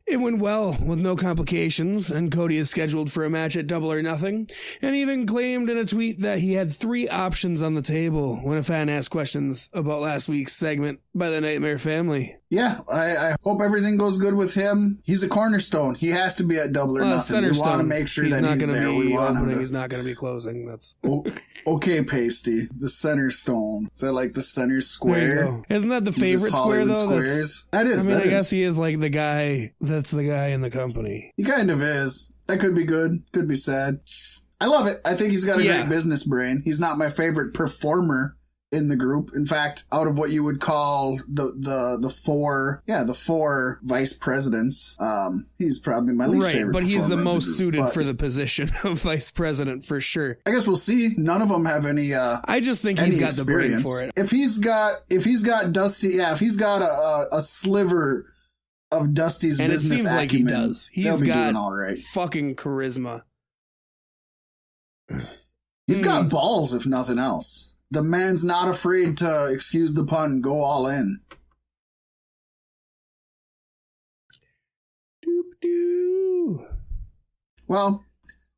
It went well with no complications, and Cody is scheduled for a match at Double or Nothing, and even claimed in a tweet that he had 3 options on the table when a fan asked questions about last week's segment by the Nightmare Family. Yeah, I hope everything goes good with him. He's a cornerstone. He has to be at Double or Nothing. We want to make sure that he's there. We want him to... He's not going to be closing. That's okay, Paystee. The center stone. Is that like the center square? Isn't that the favorite square, though? Squares? That is. I mean, I guess he is like the guy that's the guy in the company. He kind of is. That could be good. Could be sad. I love it. I think he's got a great business brain. He's not my favorite performer in the group. In fact, out of what you would call the four vice presidents, he's probably my least favorite. But he's the most suited for the position of vice president for sure. I guess we'll see. None of them have any. I just think he's got experience. The brain for it. If he's got Dusty, if he's got a sliver of Dusty's and business it seems acumen, like he does. He's got doing all right. Fucking charisma. He's got balls, if nothing else. The man's not afraid to, excuse the pun, go all in. Doop-doo. Well,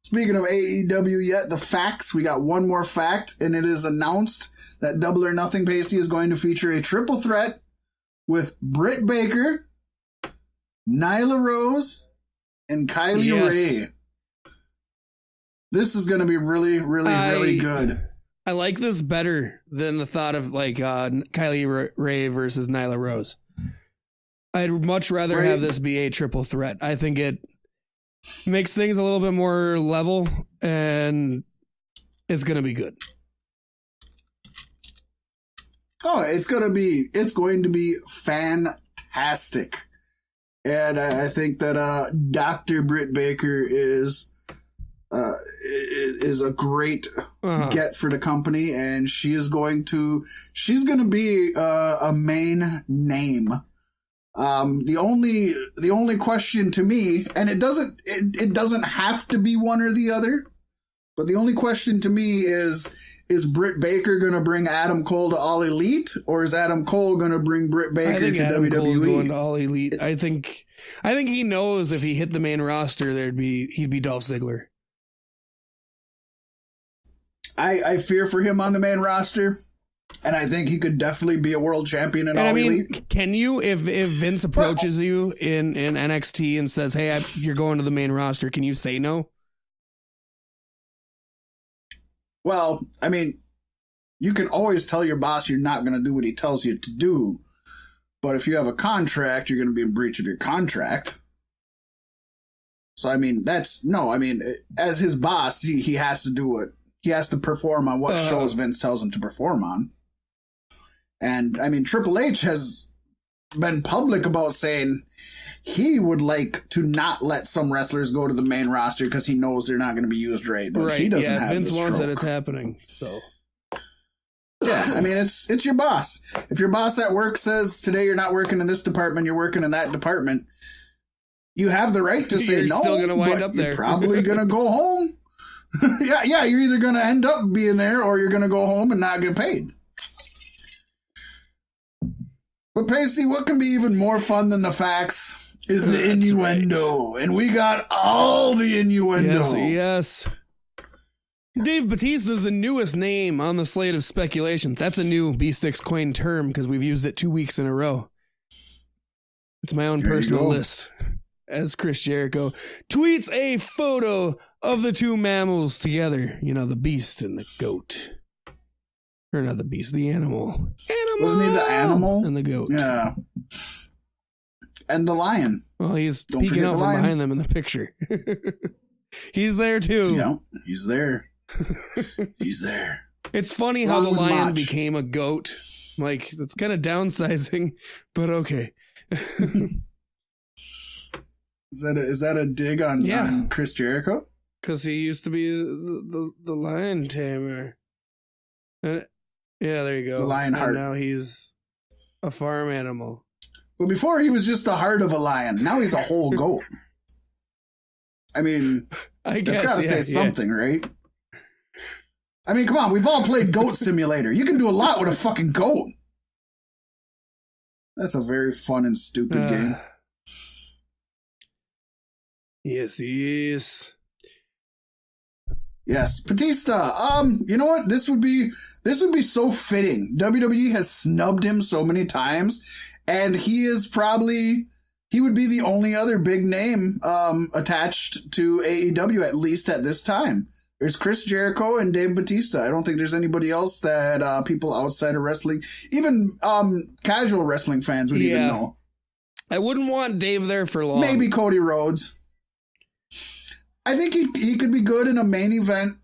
speaking of AEW the facts, we got one more fact, and it is announced that Double or Nothing Paystee is going to feature a triple threat with Britt Baker, Nyla Rose, and Kylie Ray. This is going to be really, really, really good. I like this better than the thought of like Kylie Ray versus Nyla Rose. I'd much rather have this be a triple threat. I think it makes things a little bit more level, and it's going to be good. Oh, it's going to be fantastic. And I think that Dr. Britt Baker is a great get for the company, and she's going to be a main name. The only question to me, and it doesn't have to be one or the other, but the only question to me is Britt Baker going to bring Adam Cole to All Elite, or is Adam Cole going to bring Britt Baker to Adam WWE? Cole's going to All Elite. I think he knows if he hit the main roster, he'd be Dolph Ziggler. I fear for him on the main roster, and I think he could definitely be a world champion in All Elite. Can you, if Vince approaches you in NXT and says, hey, you're going to the main roster, can you say no? Well, I mean, you can always tell your boss you're not going to do what he tells you to do, but if you have a contract, you're going to be in breach of your contract. So, I mean, as his boss, he has to do it. He has to perform on what shows Vince tells him to perform on. And, I mean, Triple H has been public about saying he would like to not let some wrestlers go to the main roster because he knows they're not going to be used right. But he doesn't have Vince the stroke. wants that it's happening, so... Yeah, I mean, it's your boss. If your boss at work says, today you're not working in this department, you're working in that department, you have the right to say no, still gonna wind up there. You're probably going to go home. Yeah, you're either going to end up being there or you're going to go home and not get paid. But Paystee, what can be even more fun than the facts is the innuendo. Right. And we got all the innuendo. Yes. Dave Batista is the newest name on the slate of speculation. That's a new Beef Sticks coined term because we've used it 2 weeks in a row. It's my own personal list. as Chris Jericho tweets a photo of the two mammals together. You know, the beast and the goat. Or not the beast, the animal. Wasn't he the animal? And the goat. Yeah. And the lion. Well, he's peeking out from behind them in the picture. He's there too. Yeah, he's there. He's there. It's funny how the lion became a goat. Like, that's kind of downsizing, but okay. Is that a dig on Chris Jericho? Because he used to be the lion tamer. Yeah, there you go. The lion heart. Now he's a farm animal. Well, before he was just the heart of a lion. Now he's a whole goat. I mean, that's got to say something, right? I mean, come on. We've all played Goat Simulator. You can do a lot with a fucking goat. That's a very fun and stupid game. Yes, yes. Yes, Batista. You know what? This would be so fitting. WWE has snubbed him so many times, and he would be the only other big name attached to AEW, at least at this time. There's Chris Jericho and Dave Batista. I don't think there's anybody else that people outside of wrestling, even casual wrestling fans would even know. I wouldn't want Dave there for long. Maybe Cody Rhodes. I think he could be good in a main event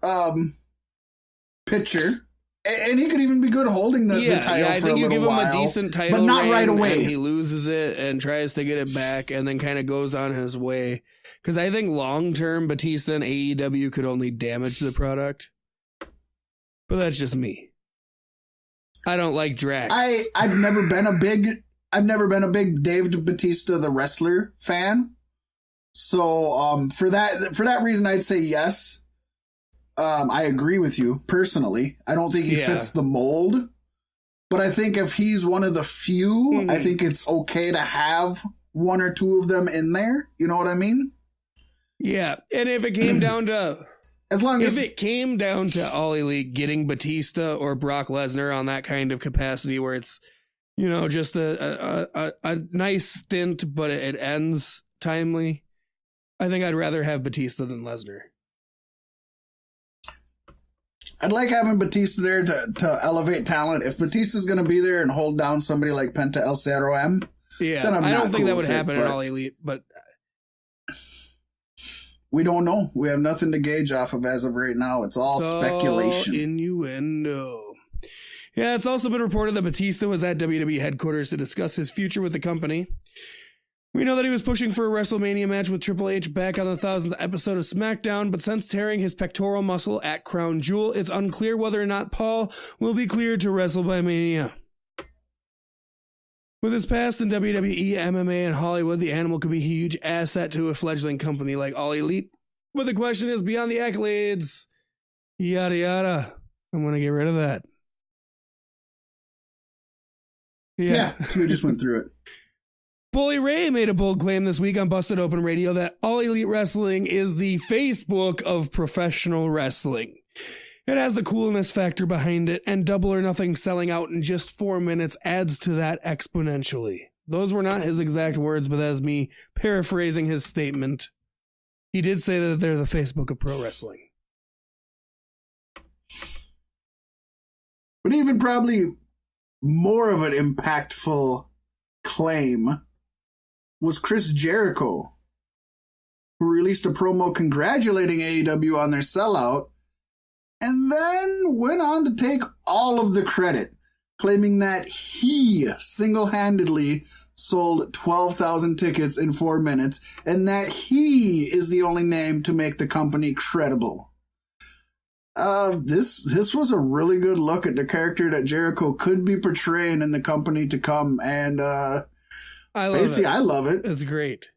picture. And he could even be good holding the title for a little while. I think you give him a decent title, but not right away. And he loses it and tries to get it back and then kind of goes on his way. Because I think long-term, Batista and AEW could only damage the product. But that's just me. I don't like Drax. I've never been a big Dave Batista the wrestler fan. So for that reason, I'd say yes. I agree with you personally. I don't think he fits the mold, but I think if he's one of the few, I think it's okay to have one or two of them in there. You know what I mean? Yeah, and if it came down to All Elite getting Batista or Brock Lesnar on that kind of capacity where it's, you know, just a nice stint, but it ends timely, I think I'd rather have Batista than Lesnar. I'd like having Batista there to elevate talent. If Batista's going to be there and hold down somebody like Penta El Zero M, then I'm I not don't think cool that would with happen at All Elite, but we don't know. We have nothing to gauge off of as of right now. It's all speculation. Innuendo. Yeah, it's also been reported that Batista was at WWE headquarters to discuss his future with the company. We know that he was pushing for a WrestleMania match with Triple H back on the 1000th episode of SmackDown, but since tearing his pectoral muscle at Crown Jewel, it's unclear whether or not Paul will be cleared to wrestle by Mania. With his past in WWE, MMA, and Hollywood, the Animal could be a huge asset to a fledgling company like All Elite. But the question is, beyond the accolades, yada yada, I'm going to get rid of that. Yeah, so we just went through it. Bully Ray made a bold claim this week on Busted Open Radio that All Elite Wrestling is the Facebook of professional wrestling. It has the coolness factor behind it, and Double or Nothing selling out in just 4 minutes adds to that exponentially. Those were not his exact words, but that's me paraphrasing his statement. He did say that they're the Facebook of pro wrestling. But even probably more of an impactful claim was Chris Jericho, who released a promo congratulating AEW on their sellout, and then went on to take all of the credit, claiming that he single-handedly sold 12,000 tickets in 4 minutes, and that he is the only name to make the company credible. This was a really good look at the character that Jericho could be portraying in the company to come, and I love it. It's great.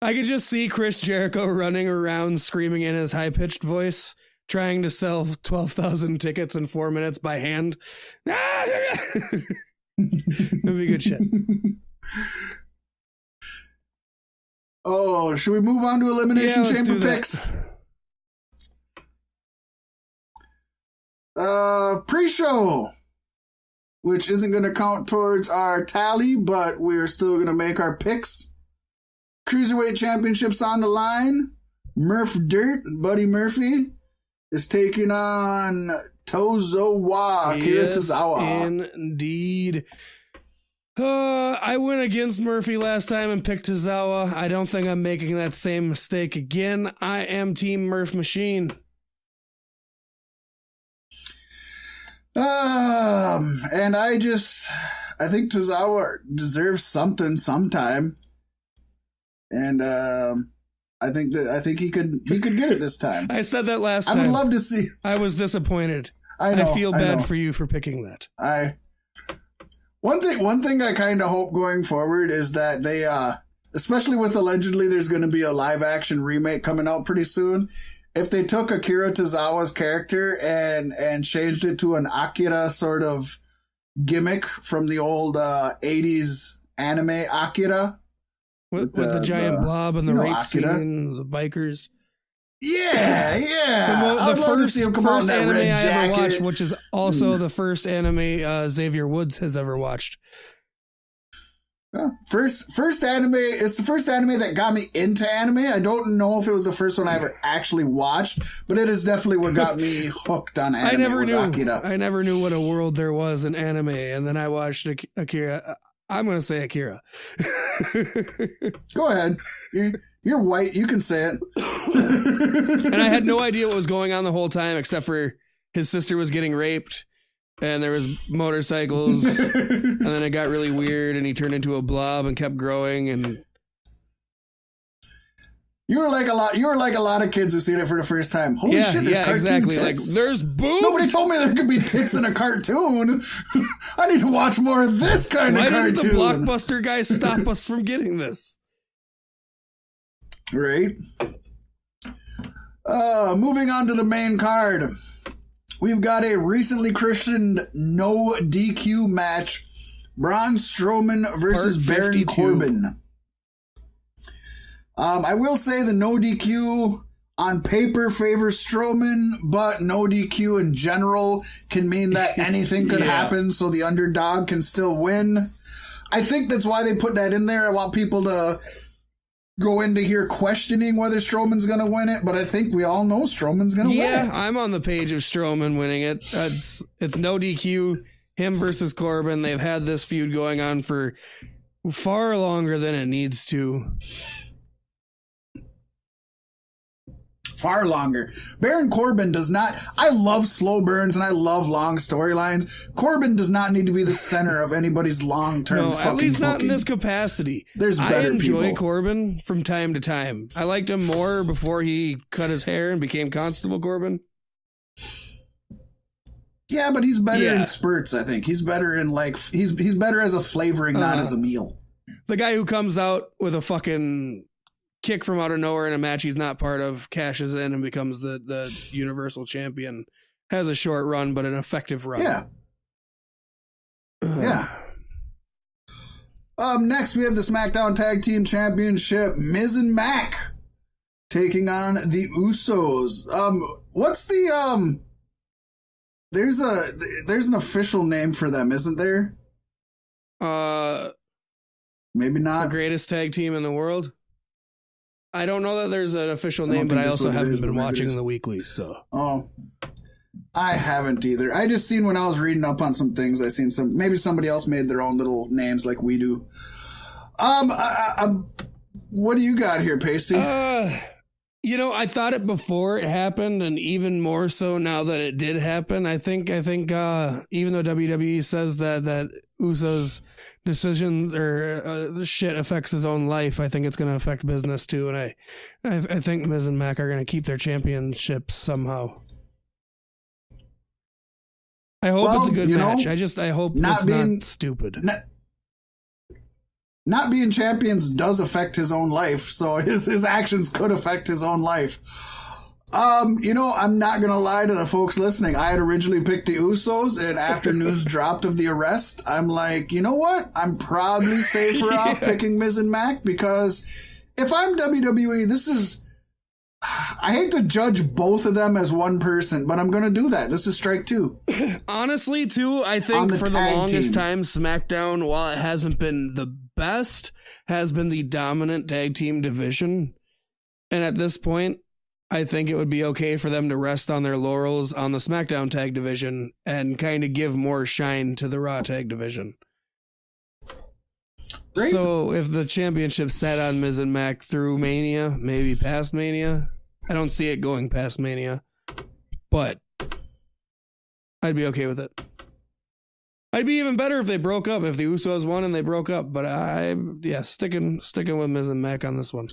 I could just see Chris Jericho running around screaming in his high-pitched voice, trying to sell 12,000 tickets in 4 minutes by hand. That'd be good shit. Oh, should we move on to Elimination Chamber picks? Pre-show, which isn't going to count towards our tally, but we're still going to make our picks. Cruiserweight Championship's on the line. Murph Dirt, Buddy Murphy, is taking on Tozawa, Akira Tozawa. Indeed. I went against Murphy last time and picked Tozawa. I don't think I'm making that same mistake again. I am Team Murph Machine. And I think Tozawa deserves something sometime. And I think he could get it this time. I said that last time. I would love to see. I was disappointed. I know, I feel bad for you for picking that. One thing I kind of hope going forward is that they, especially with allegedly there's going to be a live action remake coming out pretty soon. If they took Akira Tozawa's character and changed it to an Akira sort of gimmick from the old 80s anime Akira. With the giant blob and the rape scene, the bikers. Yeah. I would love to see him come out in that red jacket. I ever watched, which is also the first anime Xavier Woods has ever watched. First anime. It's the first anime that got me into anime. I don't know if it was the first one I ever actually watched, but it is definitely what got me hooked on anime. I never knew what a world there was in anime, and then I watched Akira. I'm going to say Akira. Go ahead. You're white. You can say it. And I had no idea what was going on the whole time, except for his sister was getting raped, and there was motorcycles, and then it got really weird, and he turned into a blob and kept growing, and You were like a lot of kids who seen it for the first time. Holy shit, there's cartoon exactly. tits. Like, there's boobs. Nobody told me there could be tits in a cartoon. I need to watch more of this kind of cartoon. Why didn't the Blockbuster guys stop us from getting this? Right. Moving on to the main card. We've got a recently christened no DQ match. Braun Strowman versus Baron Corbin. I will say the no DQ on paper favors Strowman, but no DQ in general can mean that anything could happen, so the underdog can still win. I think that's why they put that in there. I want people to go into here questioning whether Strowman's going to win it, but I think we all know Strowman's going to win it. Yeah, I'm on the page of Strowman winning it. It's no DQ, him versus Corbin. They've had this feud going on for far longer than it needs to. Far longer. Baron Corbin does not... I love slow burns and I love long storylines. Corbin does not need to be the center of anybody's long-term fucking at least not booking. in this capacity. There's better people. I enjoy Corbin from time to time. I liked him more before he cut his hair and became Constable Corbin. Yeah, but he's better in spurts, I think. He's better in, like... He's better as a flavoring, not as a meal. The guy who comes out with a fucking... kick from out of nowhere in a match he's not part of, cashes in and becomes the Universal Champion. Has a short run, but an effective run. Yeah. Next, we have the SmackDown Tag Team Championship. Miz and Mac taking on the Usos. What's the... There's an official name for them, isn't there? Maybe not. The greatest tag team in the world? I don't know that there's an official name, but I also haven't been watching the weeklies, so. Oh, I haven't either. I just seen when I was reading up on some things, I seen maybe somebody else made their own little names like we do. What do you got here, Paystee? I thought it before it happened, and even more so now that it did happen. I think even though WWE says that Uso's decisions or the shit affects his own life, I think it's going to affect business too, and I think Miz and Mac are going to keep their championships somehow. I hope it's a good match. I hope it's not stupid. Not being champions does affect his own life, so his actions could affect his own life. I'm not going to lie to the folks listening. I had originally picked the Usos, and after news dropped of the arrest, I'm like, you know what? I'm probably safer off picking Miz and Mac, because if I'm WWE, this is... I hate to judge both of them as one person, but I'm going to do that. This is strike two. Honestly, too, I think for the longest time, SmackDown, while it hasn't been the best has been the dominant tag team division. And at this point, I think it would be okay for them to rest on their laurels on the SmackDown tag division and kind of give more shine to the Raw tag division. Great. So if the championship sat on Miz and Mac through Mania, maybe past Mania, I don't see it going past Mania, but I'd be okay with it. I'd be even better if they broke up, if the Usos won and they broke up, but sticking with Miz and Mac on this one.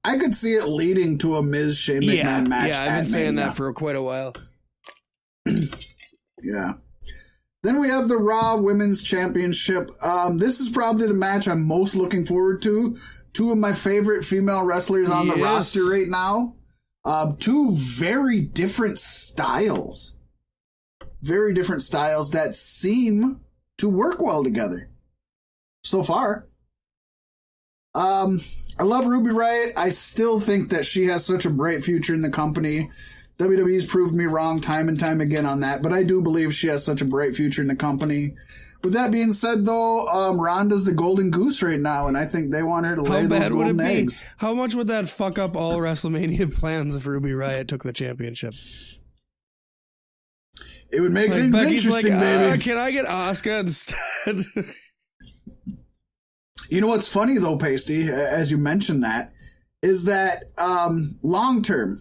I could see it leading to a Miz Shane McMahon match. Yeah, I've been saying that for quite a while. Yeah. Then we have the Raw Women's Championship. This is probably the match I'm most looking forward to. Two of my favorite female wrestlers on the roster right now. Two very different styles. Very different styles that seem to work well together. So far. I love Ruby Riott. I still think that she has such a bright future in the company. WWE's proved me wrong time and time again on that, but I do believe she has such a bright future in the company. With that being said, though, Ronda's the golden goose right now, and I think they want her to lay those golden eggs. How much would that fuck up all WrestleMania plans if Ruby Riott took the championship? It would make things Becky's interesting, baby. Can I get Asuka instead? You know what's funny, though, Paystee, as you mentioned that, is that long term,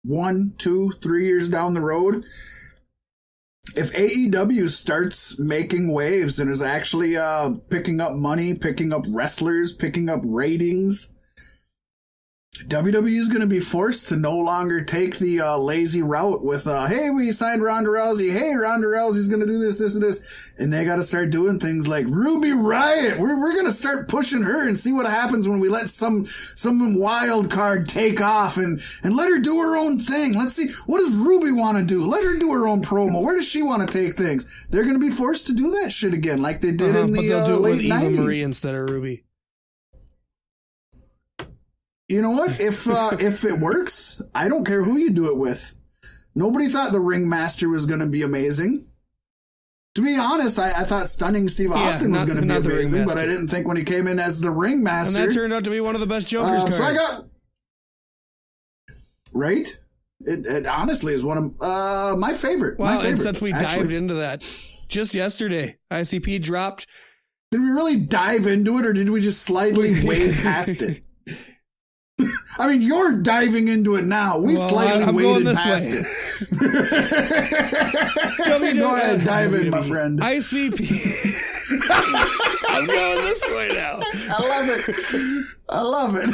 1, 2, 3 years down the road, if AEW starts making waves and is actually picking up money, picking up wrestlers, picking up ratings, WWE is going to be forced to no longer take the lazy route with, hey, we signed Ronda Rousey. Hey, Ronda Rousey's going to do this, this, and this. And they got to start doing things like Ruby Riott. We're going to start pushing her and see what happens when we let some wild card take off and let her do her own thing. Let's see. What does Ruby want to do? Let her do her own promo. Where does she want to take things? They're going to be forced to do that shit again like they did in the late 90s. Eva Marie instead of Ruby. You know what? If it works, I don't care who you do it with. Nobody thought the Ringmaster was going to be amazing. To be honest, I thought Stunning Steve Austin was going to be amazing, but I didn't think when he came in as the Ringmaster. And that turned out to be one of the best Joker's cards. So I got... Right? It honestly is one of my favorite. Wow, my favorite, and since we dived into that just yesterday, ICP dropped... Did we really dive into it, or did we just slightly wade past it? I mean, you're diving into it now. We slightly waded past it. Go ahead, dive in, my friend. ICP. I'm going this way now. I love it.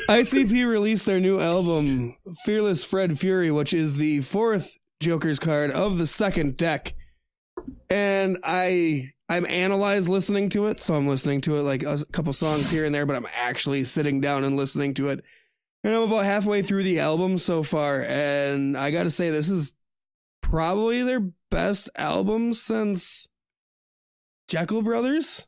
ICP released their new album, Fearless Fred Fury, which is the fourth Joker's card of the second deck. And I'm analyzed listening to it, so I'm listening to it like a couple songs here and there, but I'm actually sitting down and listening to it. And I'm about halfway through the album so far, and I gotta say, this is probably their best album since Jekyll Brothers.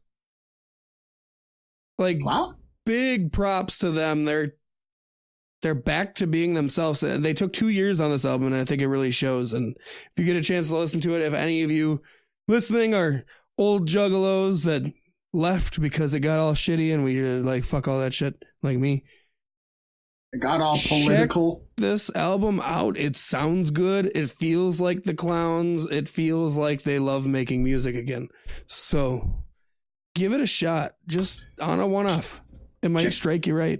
Like, wow. Big props to them. They're back to being themselves. They took 2 years on this album, and I think it really shows. And if you get a chance to listen to it, if any of you listening are old juggalos that left because it got all shitty and we like fuck all that shit, like me, it got all political. Check this album out. It sounds good. It feels like the Clowns. It feels like they love making music again. So give it a shot. Just on a one-off. It might strike you right.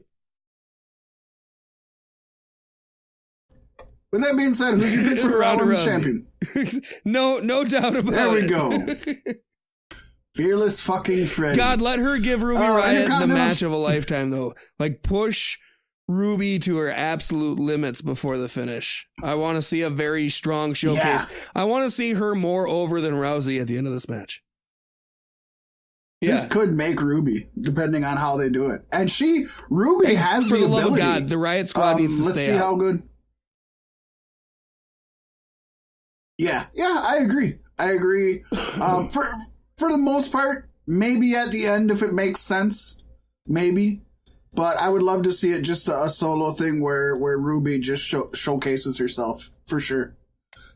With that being said, who's your pick for the Raw Women's Champion? No doubt about it. There we go. Fearless fucking Freddy. God, let her give Ruby Riott the match of a lifetime, though. Like, push Ruby to her absolute limits before the finish. I want to see a very strong showcase. Yeah. I want to see her more over than Rousey at the end of this match. This could make Ruby, depending on how they do it. And Ruby has the ability. For the love of God, the Riott Squad needs to stay Let's see how good. Yeah, I agree. For the most part, maybe at the end if it makes sense, maybe. But I would love to see it just a solo thing where Ruby just showcases herself for sure.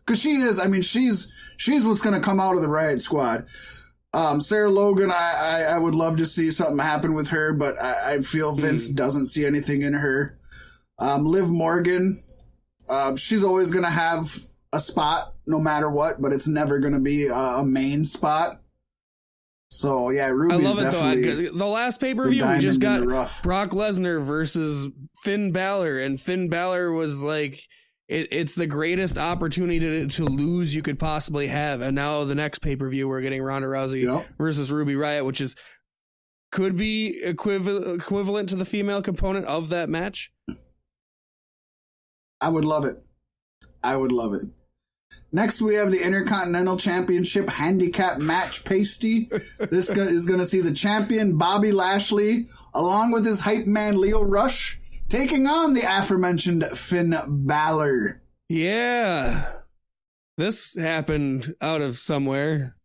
Because she is. I mean, she's what's going to come out of the Riott Squad. Sarah Logan, I would love to see something happen with her, but I feel Vince doesn't see anything in her. Liv Morgan, she's always going to have a spot no matter what, but it's never going to be a main spot. So, yeah, Ruby's definitely the last pay-per-view, we just got Brock Lesnar versus Finn Balor, and Finn Balor was like, it's the greatest opportunity to lose you could possibly have. And now the next pay-per-view, we're getting Ronda Rousey versus Ruby Riott, which could be equivalent to the female component of that match. I would love it. Next, we have the Intercontinental Championship Handicap Match Paystee. This is going to see the champion, Bobby Lashley, along with his hype man, Lio Rush, taking on the aforementioned Finn Balor. Yeah. This happened out of somewhere.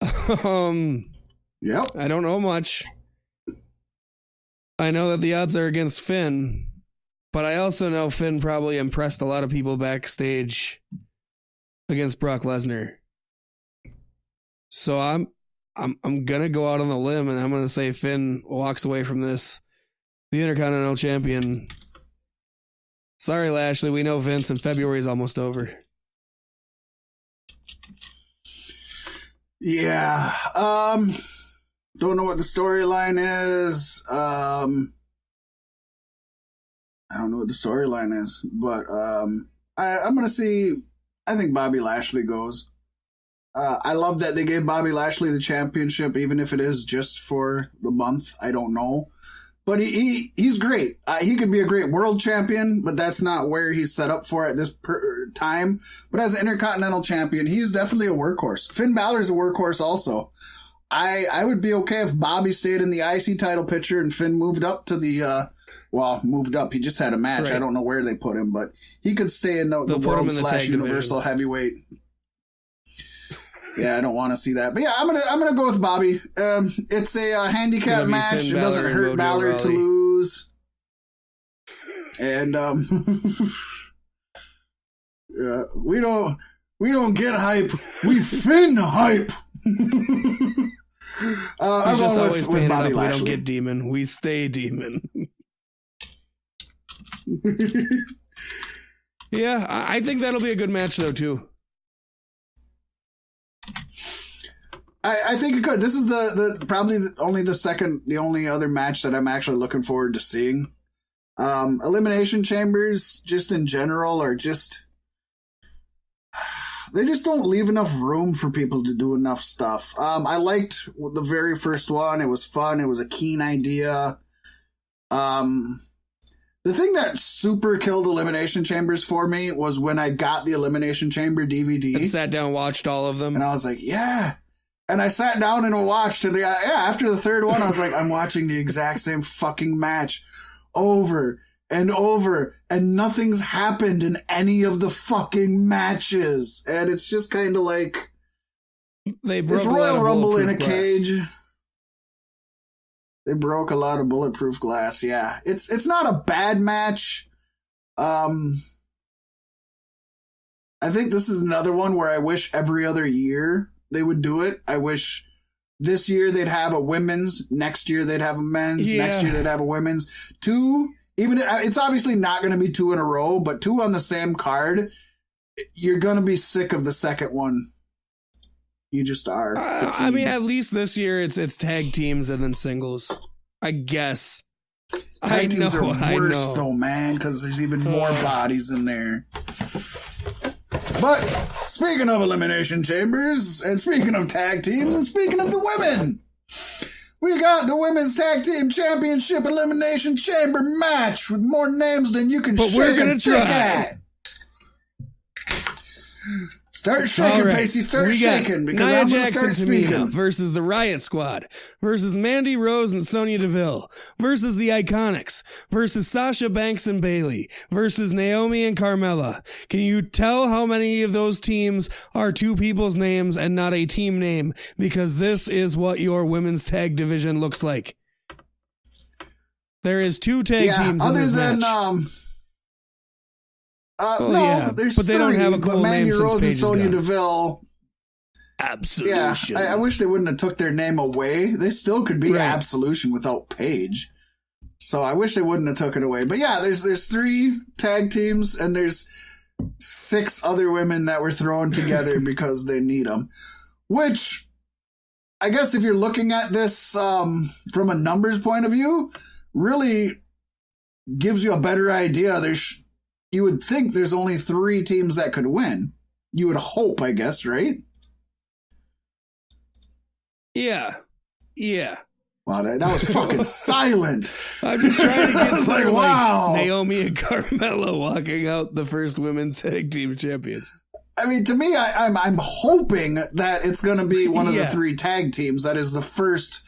Yep. I don't know much. I know that the odds are against Finn. But I also know Finn probably impressed a lot of people backstage against Brock Lesnar. So I'm gonna go out on the limb and I'm gonna say Finn walks away from this the Intercontinental Champion. Sorry, Lashley, we know Vince, and February is almost over. Yeah. Don't know what the storyline is. I don't know what the storyline is, but I'm going to see, I think Bobby Lashley goes. I love that they gave Bobby Lashley the championship, even if it is just for the month. I don't know. But he's great. He could be a great world champion, but that's not where he's set up for at this time. But as an Intercontinental Champion, he's definitely a workhorse. Finn Balor's a workhorse also. I would be okay if Bobby stayed in the IC title picture and Finn moved up to the... moved up. He just had a match. Right. I don't know where they put him, but he could stay in the world/universal heavyweight. Yeah, I don't want to see that. But yeah, I'm gonna go with Bobby. It's a handicap match. It doesn't hurt Balor to lose. And yeah, we don't get hype. We Finn hype. I'm going with Bobby Lashley. We don't get demon. We stay demon. Yeah, I think that'll be a good match though too. I think it could. This is the only other match that I'm actually looking forward to seeing. Elimination Chambers, just in general, are just they just don't leave enough room for people to do enough stuff. I liked the very first one. It was fun. It was a keen idea. The thing that super killed Elimination Chambers for me was when I got the Elimination Chamber DVD. And sat down and watched all of them. And I was like, yeah. And I sat down and watched. And after the third one, I was like, I'm watching the exact same fucking match over and over. And nothing's happened in any of the fucking matches. And it's just kind of like... It's Royal Rumble in a cage. They broke a lot of bulletproof glass, yeah. It's not a bad match. I think this is another one where I wish every other year they would do it. I wish this year they'd have a women's, next year they'd have a men's, next year they'd have a women's. It's obviously not going to be 2 in a row, but 2 on the same card, you're going to be sick of the second one. You just are. I mean, at least this year it's tag teams and then singles, I guess. Tag teams are worse though, man, because there's even more bodies in there. But speaking of Elimination Chambers, and speaking of tag teams, and speaking of the women, we got the Women's Tag Team Championship Elimination Chamber match with more names than you can shake a dick at. Start shaking, right. Paystee. Start shaking, because Nia I'm going to start speaking. Versus the Riot Squad, versus Mandy Rose and Sonya Deville, versus the Iconics, versus Sasha Banks and Bayley, versus Naomi and Carmella. Can you tell how many of those teams are 2 people's names and not a team name? Because this is what your women's tag division looks like. There is 2 tag teams in this match. There's but they 3, don't have a cool but Mandy name Rose and Sonya gone. Deville. Absolution. Yeah, I wish they wouldn't have took their name away. They still could be Absolution without Paige. So I wish they wouldn't have took it away. But yeah, there's 3 tag teams and there's 6 other women that were thrown together because they need them. Which, I guess if you're looking at this from a numbers point of view, really gives you a better idea. You would think there's only 3 teams that could win. You would hope, I guess, right? Yeah. Wow, that was fucking silent. I'm just trying to get like, wow. Naomi and Carmella walking out the first women's tag team champions. I mean, to me, I'm hoping that it's going to be one of the 3 tag teams that is the first,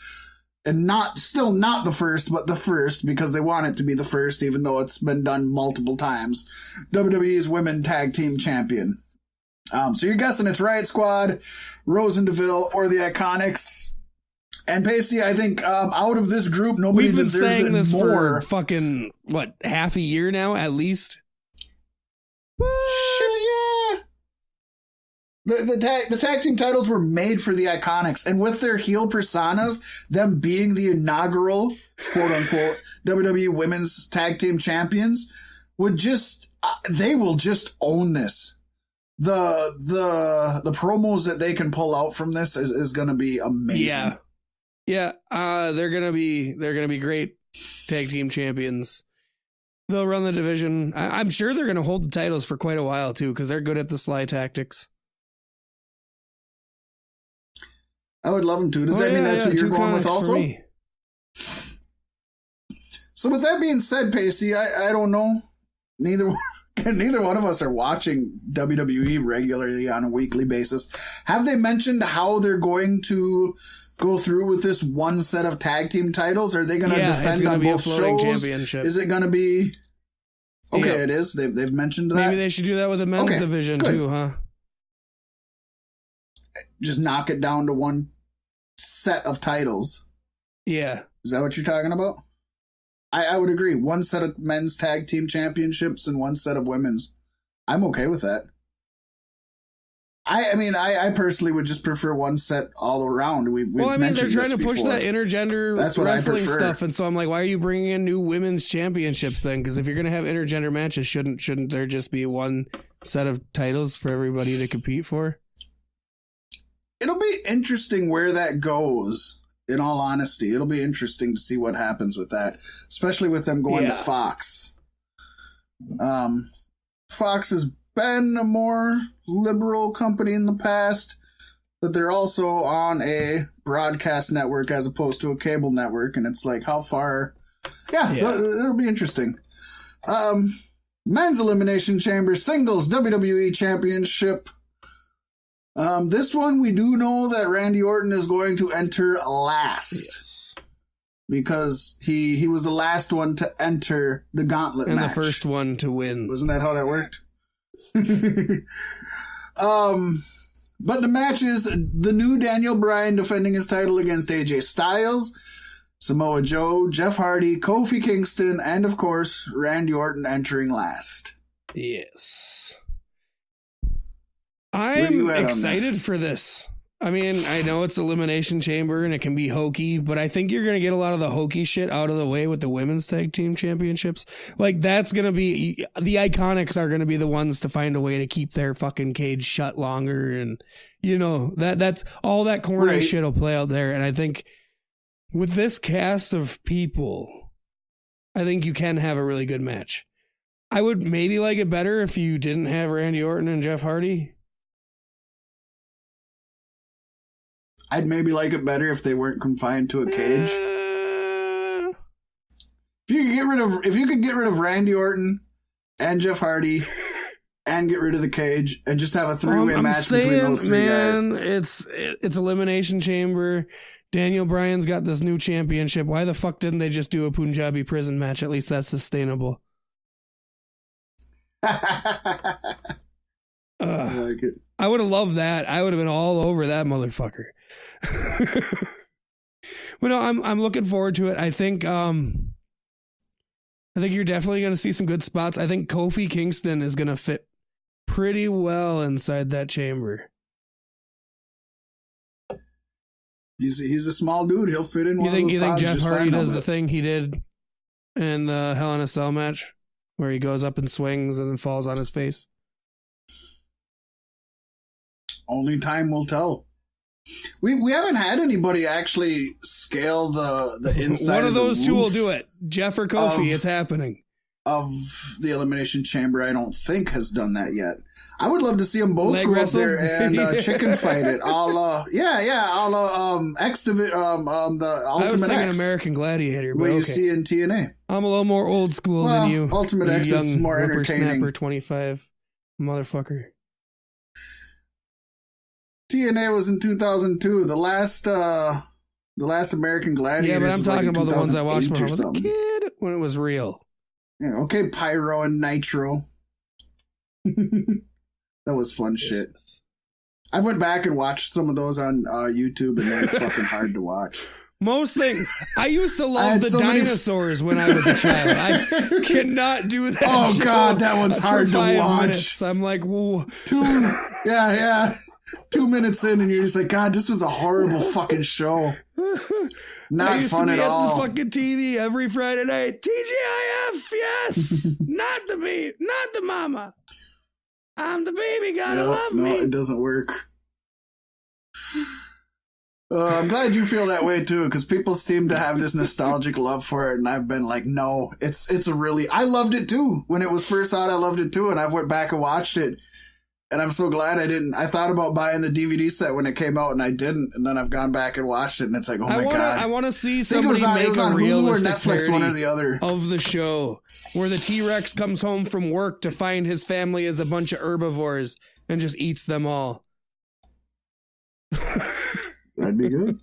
and still not the first, but the first, because they want it to be the first, even though it's been done multiple times. WWE's Women Tag Team Champion. So you're guessing it's Riot Squad, Rose and DeVille, or the Iconics. And Paystee, I think out of this group, nobody deserves it this more. For fucking, half a year now, at least? Shit, yeah. The tag team titles were made for the Iconics, and with their heel personas, them being the inaugural, quote-unquote, WWE Women's Tag Team Champions, they will just own this. The promos that they can pull out from this is going to be amazing. Yeah, they're gonna be great tag team champions. They'll run the division. I'm sure they're gonna hold the titles for quite a while too, because they're good at the sly tactics. I would love them to. Does that mean that's what you're going with also? So with that being said, Paystee, I don't know. Neither one of us are watching WWE regularly on a weekly basis. Have they mentioned how they're going to go through with this one set of tag team titles? Are they going to defend on both shows? Is it going to be... Okay, It is. They've mentioned that. Maybe they should do that with the men's division too, huh? Just knock it down to one set of titles. Yeah. Is that what you're talking about? I would agree. One set of men's tag team championships and one set of women's. I'm okay with that. I personally would just prefer one set all around. They're trying to push that intergender wrestling stuff, and so I'm like, why are you bringing in new women's championships then? Because if you're going to have intergender matches, shouldn't there just be one set of titles for everybody to compete for? It'll be interesting where that goes. In all honesty, it'll be interesting to see what happens with that, especially with them going to Fox. Fox has been a more liberal company in the past, but they're also on a broadcast network as opposed to a cable network, and it's like, how far... It'll be interesting. Men's Elimination Chamber Singles WWE Championship. This one, we do know that Randy Orton is going to enter last because he was the last one to enter the gauntlet match. And the first one to win. Wasn't that how that worked? But the match is the new Daniel Bryan defending his title against AJ Styles, Samoa Joe, Jeff Hardy, Kofi Kingston, and of course, Randy Orton entering last. Yes. I'm excited for this. I mean, I know it's Elimination Chamber and it can be hokey, but I think you're going to get a lot of the hokey shit out of the way with the women's tag team championships. Like, that's going to be... The Iconics are going to be the ones to find a way to keep their fucking cage shut longer. And, that's all that corny shit will play out there. And I think with this cast of people, I think you can have a really good match. I would maybe like it better if you didn't have Randy Orton and Jeff Hardy. I'd maybe like it better if they weren't confined to a cage. If you could get rid of Randy Orton and Jeff Hardy and get rid of the cage and just have a three-way match between those three guys. It's Elimination Chamber. Daniel Bryan's got this new championship. Why the fuck didn't they just do a Punjabi prison match? At least that's sustainable. I like it. I would have loved that. I would have been all over that motherfucker. But no, I'm looking forward to it. I think you're definitely going to see some good spots. I think Kofi Kingston is going to fit pretty well inside that chamber. He's a small dude. He'll fit in. You think Jeff Hardy does the thing he did in the Hell in a Cell match, where he goes up and swings and then falls on his face? Only time will tell. We haven't had anybody actually scale the inside. One of those two will do it. Jeff or Kofi. It's happening. Of the Elimination Chamber, I don't think has done that yet. I would love to see them both go up there and chicken fight it. X Division, the Ultimate X. I was thinking American Gladiator, but what you see in TNA. I'm a little more old school than you. Ultimate X is more entertaining. 25 motherfucker. TNA was in 2002. The last American Gladiator. Yeah, but I'm talking about the ones I watched when I was a kid, when it was real. Yeah, okay, Pyro and Nitro. That was fun shit. I went back and watched some of those on YouTube, and they're fucking hard to watch. Most things. I used to love the dinosaurs when I was a child. I cannot do that. Oh, God, that one's hard to watch. Minutes. I'm like, whoa. 2 minutes in, and you're just like, God, this was a horrible fucking show. Not fun at all. The fucking TV every Friday night. TGIF, yes. Not the mama. I'm the baby. Gotta love me. No, it doesn't work. I'm glad you feel that way too, because people seem to have this nostalgic love for it, and I've been like, no, it's a really. I loved it too when it was first out. I loved it too, and I've went back and watched it. And I'm so glad I didn't. I thought about buying the DVD set when it came out, and I didn't. And then I've gone back and watched it, and it's like, oh my God. I want to see somebody make a realistic Netflix, one or the other, of the show, where the T-Rex comes home from work to find his family is a bunch of herbivores and just eats them all. That'd be good.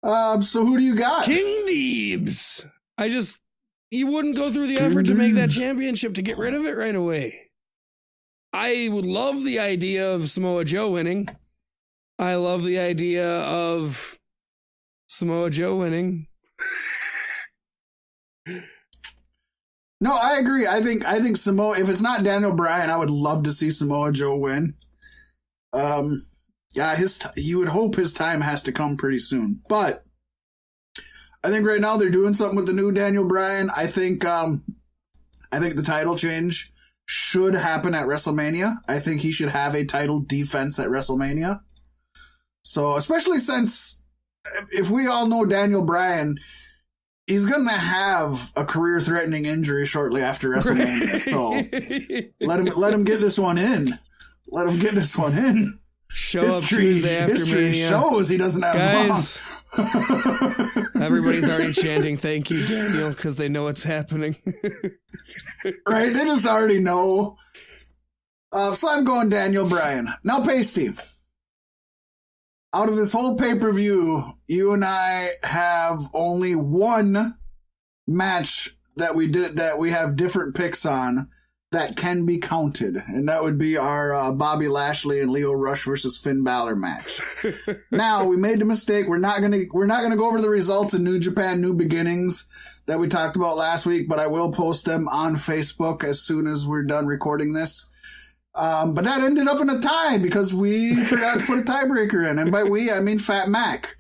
So who do you got? King Deebs. You wouldn't go through the effort to make that championship to get rid of it right away. I would love the idea of Samoa Joe winning. I love the idea of Samoa Joe winning. No, I agree. I think Samoa, if it's not Daniel Bryan, I would love to see Samoa Joe win. You would hope his time has to come pretty soon. But I think right now they're doing something with the new Daniel Bryan. I think the title change should happen at WrestleMania. I think he should have a title defense at WrestleMania. So, especially since, if we all know Daniel Bryan, he's going to have a career-threatening injury shortly after WrestleMania. Right. So, let him get this one in. Let him get this one in. History shows he doesn't have long. Everybody's already chanting thank you, Daniel, because they know what's happening. Right? They just already know. So I'm going Daniel Bryan. Now, Paystee. Out of this whole pay-per-view, you and I have only one match that we have different picks on that can be counted, and that would be our Bobby Lashley and Lio Rush versus Finn Balor match. Now, we made the mistake. We're not gonna go over the results in New Japan New Beginnings that we talked about last week, but I will post them on Facebook as soon as we're done recording this. But that ended up in a tie because we forgot to put a tiebreaker in, and by we I mean Fat Mack.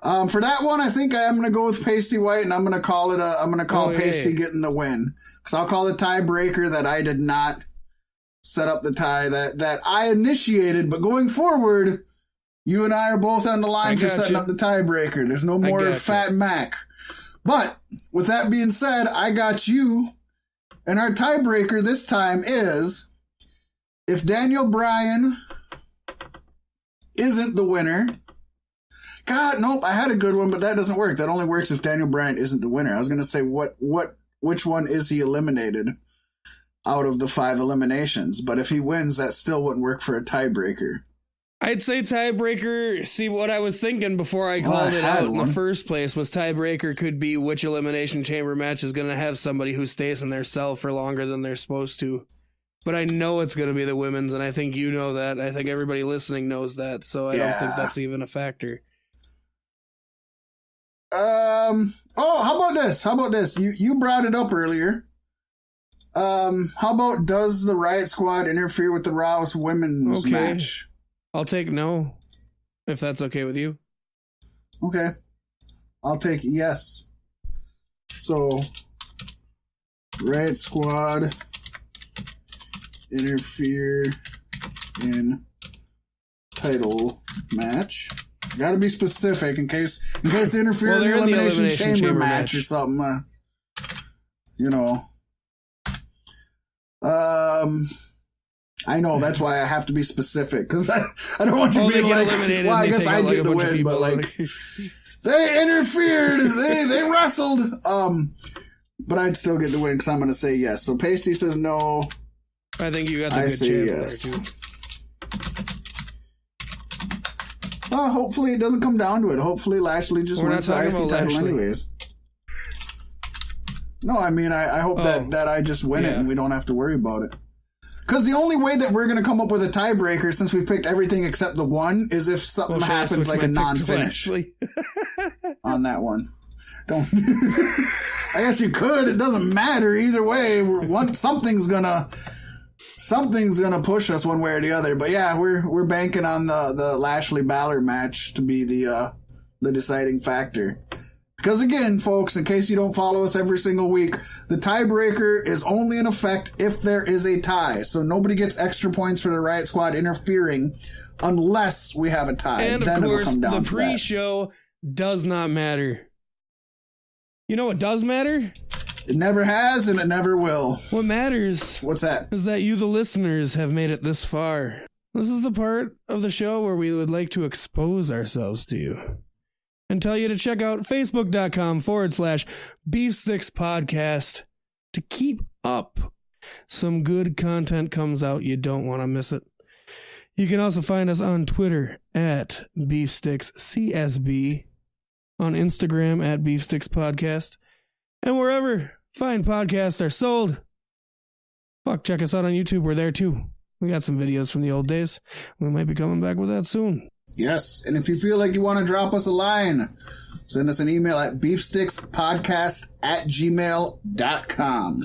For that one, I think I'm going to go with Paystee White, and I'm going to call Paystee getting the win. Because I'll call the tiebreaker that I did not set up the tie that I initiated. But going forward, you and I are both on the line for setting up the tiebreaker. There's no more Fat Mack. But with that being said, I got you. And our tiebreaker this time is, if Daniel Bryan isn't the winner... God, nope, I had a good one, but that doesn't work. That only works if Daniel Bryan isn't the winner. I was going to say, which one is he eliminated out of the 5 eliminations? But if he wins, that still wouldn't work for a tiebreaker. I'd say tiebreaker. See, what I was thinking before I called it out in the first place was tiebreaker could be which Elimination Chamber match is going to have somebody who stays in their cell for longer than they're supposed to. But I know it's going to be the women's, and I think you know that. I think everybody listening knows that, so I don't think that's even a factor. How about this? You brought it up earlier. How about does the Riot Squad interfere with the Raw's women's match? I'll take no, if that's okay with you. Okay. I'll take yes. So, Riot Squad interfere in title match. Gotta be specific in case they interfere in the Elimination Chamber match or something. You know. I know, that's why I have to be specific, because I don't want you being like, well, I guess I get the win, but like, they interfered, they wrestled, but I'd still get the win because I'm going to say yes. So Paystee says no. I think you got the good chance yes. There, too. Well, hopefully it doesn't come down to it. Hopefully Lashley just wins the IC title anyways. No, I mean, I hope that I just win it and we don't have to worry about it. Because the only way that we're going to come up with a tiebreaker, since we've picked everything except the one, is if something happens like a non-finish on that one. Don't. I guess you could. It doesn't matter either way. Something's gonna push us one way or the other. But yeah, we're banking on the Lashley Balor match to be the deciding factor. Because again, folks, in case you don't follow us every single week, the tiebreaker is only in effect if there is a tie. So nobody gets extra points for the Riot Squad interfering unless we have a tie. And then of course, it'll come down the pre-show does not matter. You know what does matter? It never has and it never will. What matters? What's that? Is that you, the listeners, have made it this far. This is the part of the show where we would like to expose ourselves to you. And tell you to check out facebook.com/Beef Sticks Podcast to keep up. Some good content comes out. You don't want to miss it. You can also find us on Twitter at Beef Sticks CSB, on Instagram at Beef Sticks Podcast, and wherever fine podcasts are sold. Fuck, check us out on YouTube. We're there too. We got some videos from the old days. We might be coming back with that soon. Yes, and if you feel like you want to drop us a line, send us an email at beefstickspodcast@gmail.com.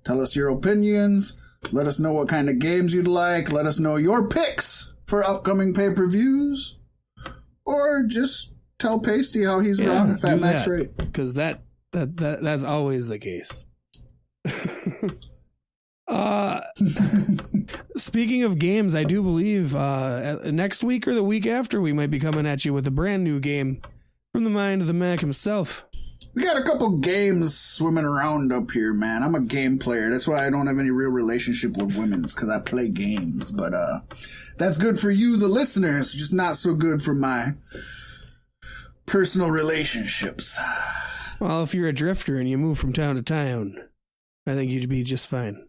Tell us your opinions. Let us know what kind of games you'd like. Let us know your picks for upcoming pay-per-views. Or just tell Paystee how he's wrong and Fat Mack's right. Because that's always the case. Speaking of games, I do believe next week or the week after we might be coming at you with a brand new game from the mind of the Mac himself. We got a couple games swimming around up here, man. I'm a game player. That's why I don't have any real relationship with women's, because I play games. But that's good for you, the listeners, just not so good for my personal relationships. Well, if you're a drifter and you move from town to town, I think you'd be just fine.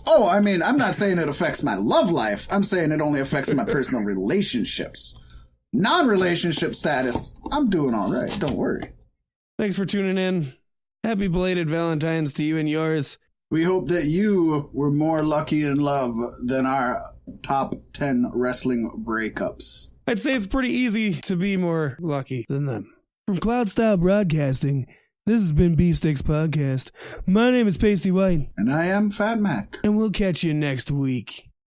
Oh, I mean, I'm not saying it affects my love life. I'm saying it only affects my personal relationships. Non-relationship status, I'm doing all right. Don't worry. Thanks for tuning in. Happy belated Valentine's to you and yours. We hope that you were more lucky in love than our top 10 wrestling breakups. I'd say it's pretty easy to be more lucky than them. From Cloud Style Broadcasting, this has been Beef Sticks Podcast. My name is Paystee White. And I am Fat Mack. And we'll catch you next week.